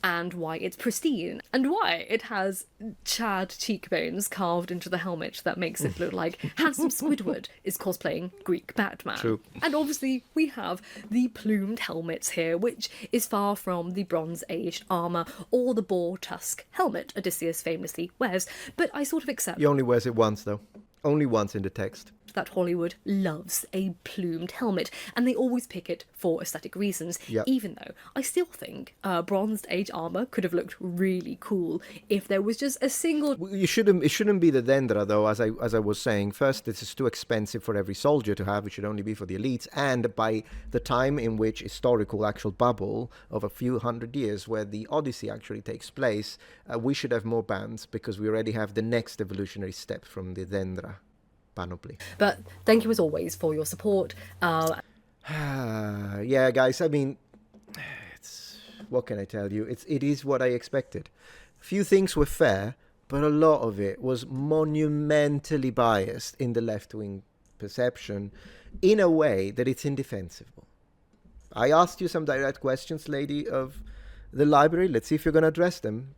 And why it's pristine, and why it has Chad cheekbones carved into the helmet that makes it look like handsome Squidward is cosplaying Greek Batman. True. And obviously we have the plumed helmets here, which is far from the Bronze Age armour or the boar tusk helmet Odysseus famously wears, but I sort of accept He only wears it once, though. Only once in the text. that Hollywood loves a plumed helmet, and they always pick it for aesthetic reasons, Yep. even though I still think Bronze Age armour could have looked really cool if there was just a single... It shouldn't be the Dendra, though, as I was saying. First, this is too expensive for every soldier to have. It should only be for the elites. And by the time in which historical actual bubble of a few hundred years where the Odyssey actually takes place, we should have more bands because we already have the next evolutionary step from the Dendra panoply. But thank you as always for your support. Yeah, guys, I mean, what can I tell you? It is what I expected. Few things were fair, but a lot of it was monumentally biased in the left-wing perception in a way that it's indefensible. I asked you some direct questions, lady of the library. Let's see if you're going to address them.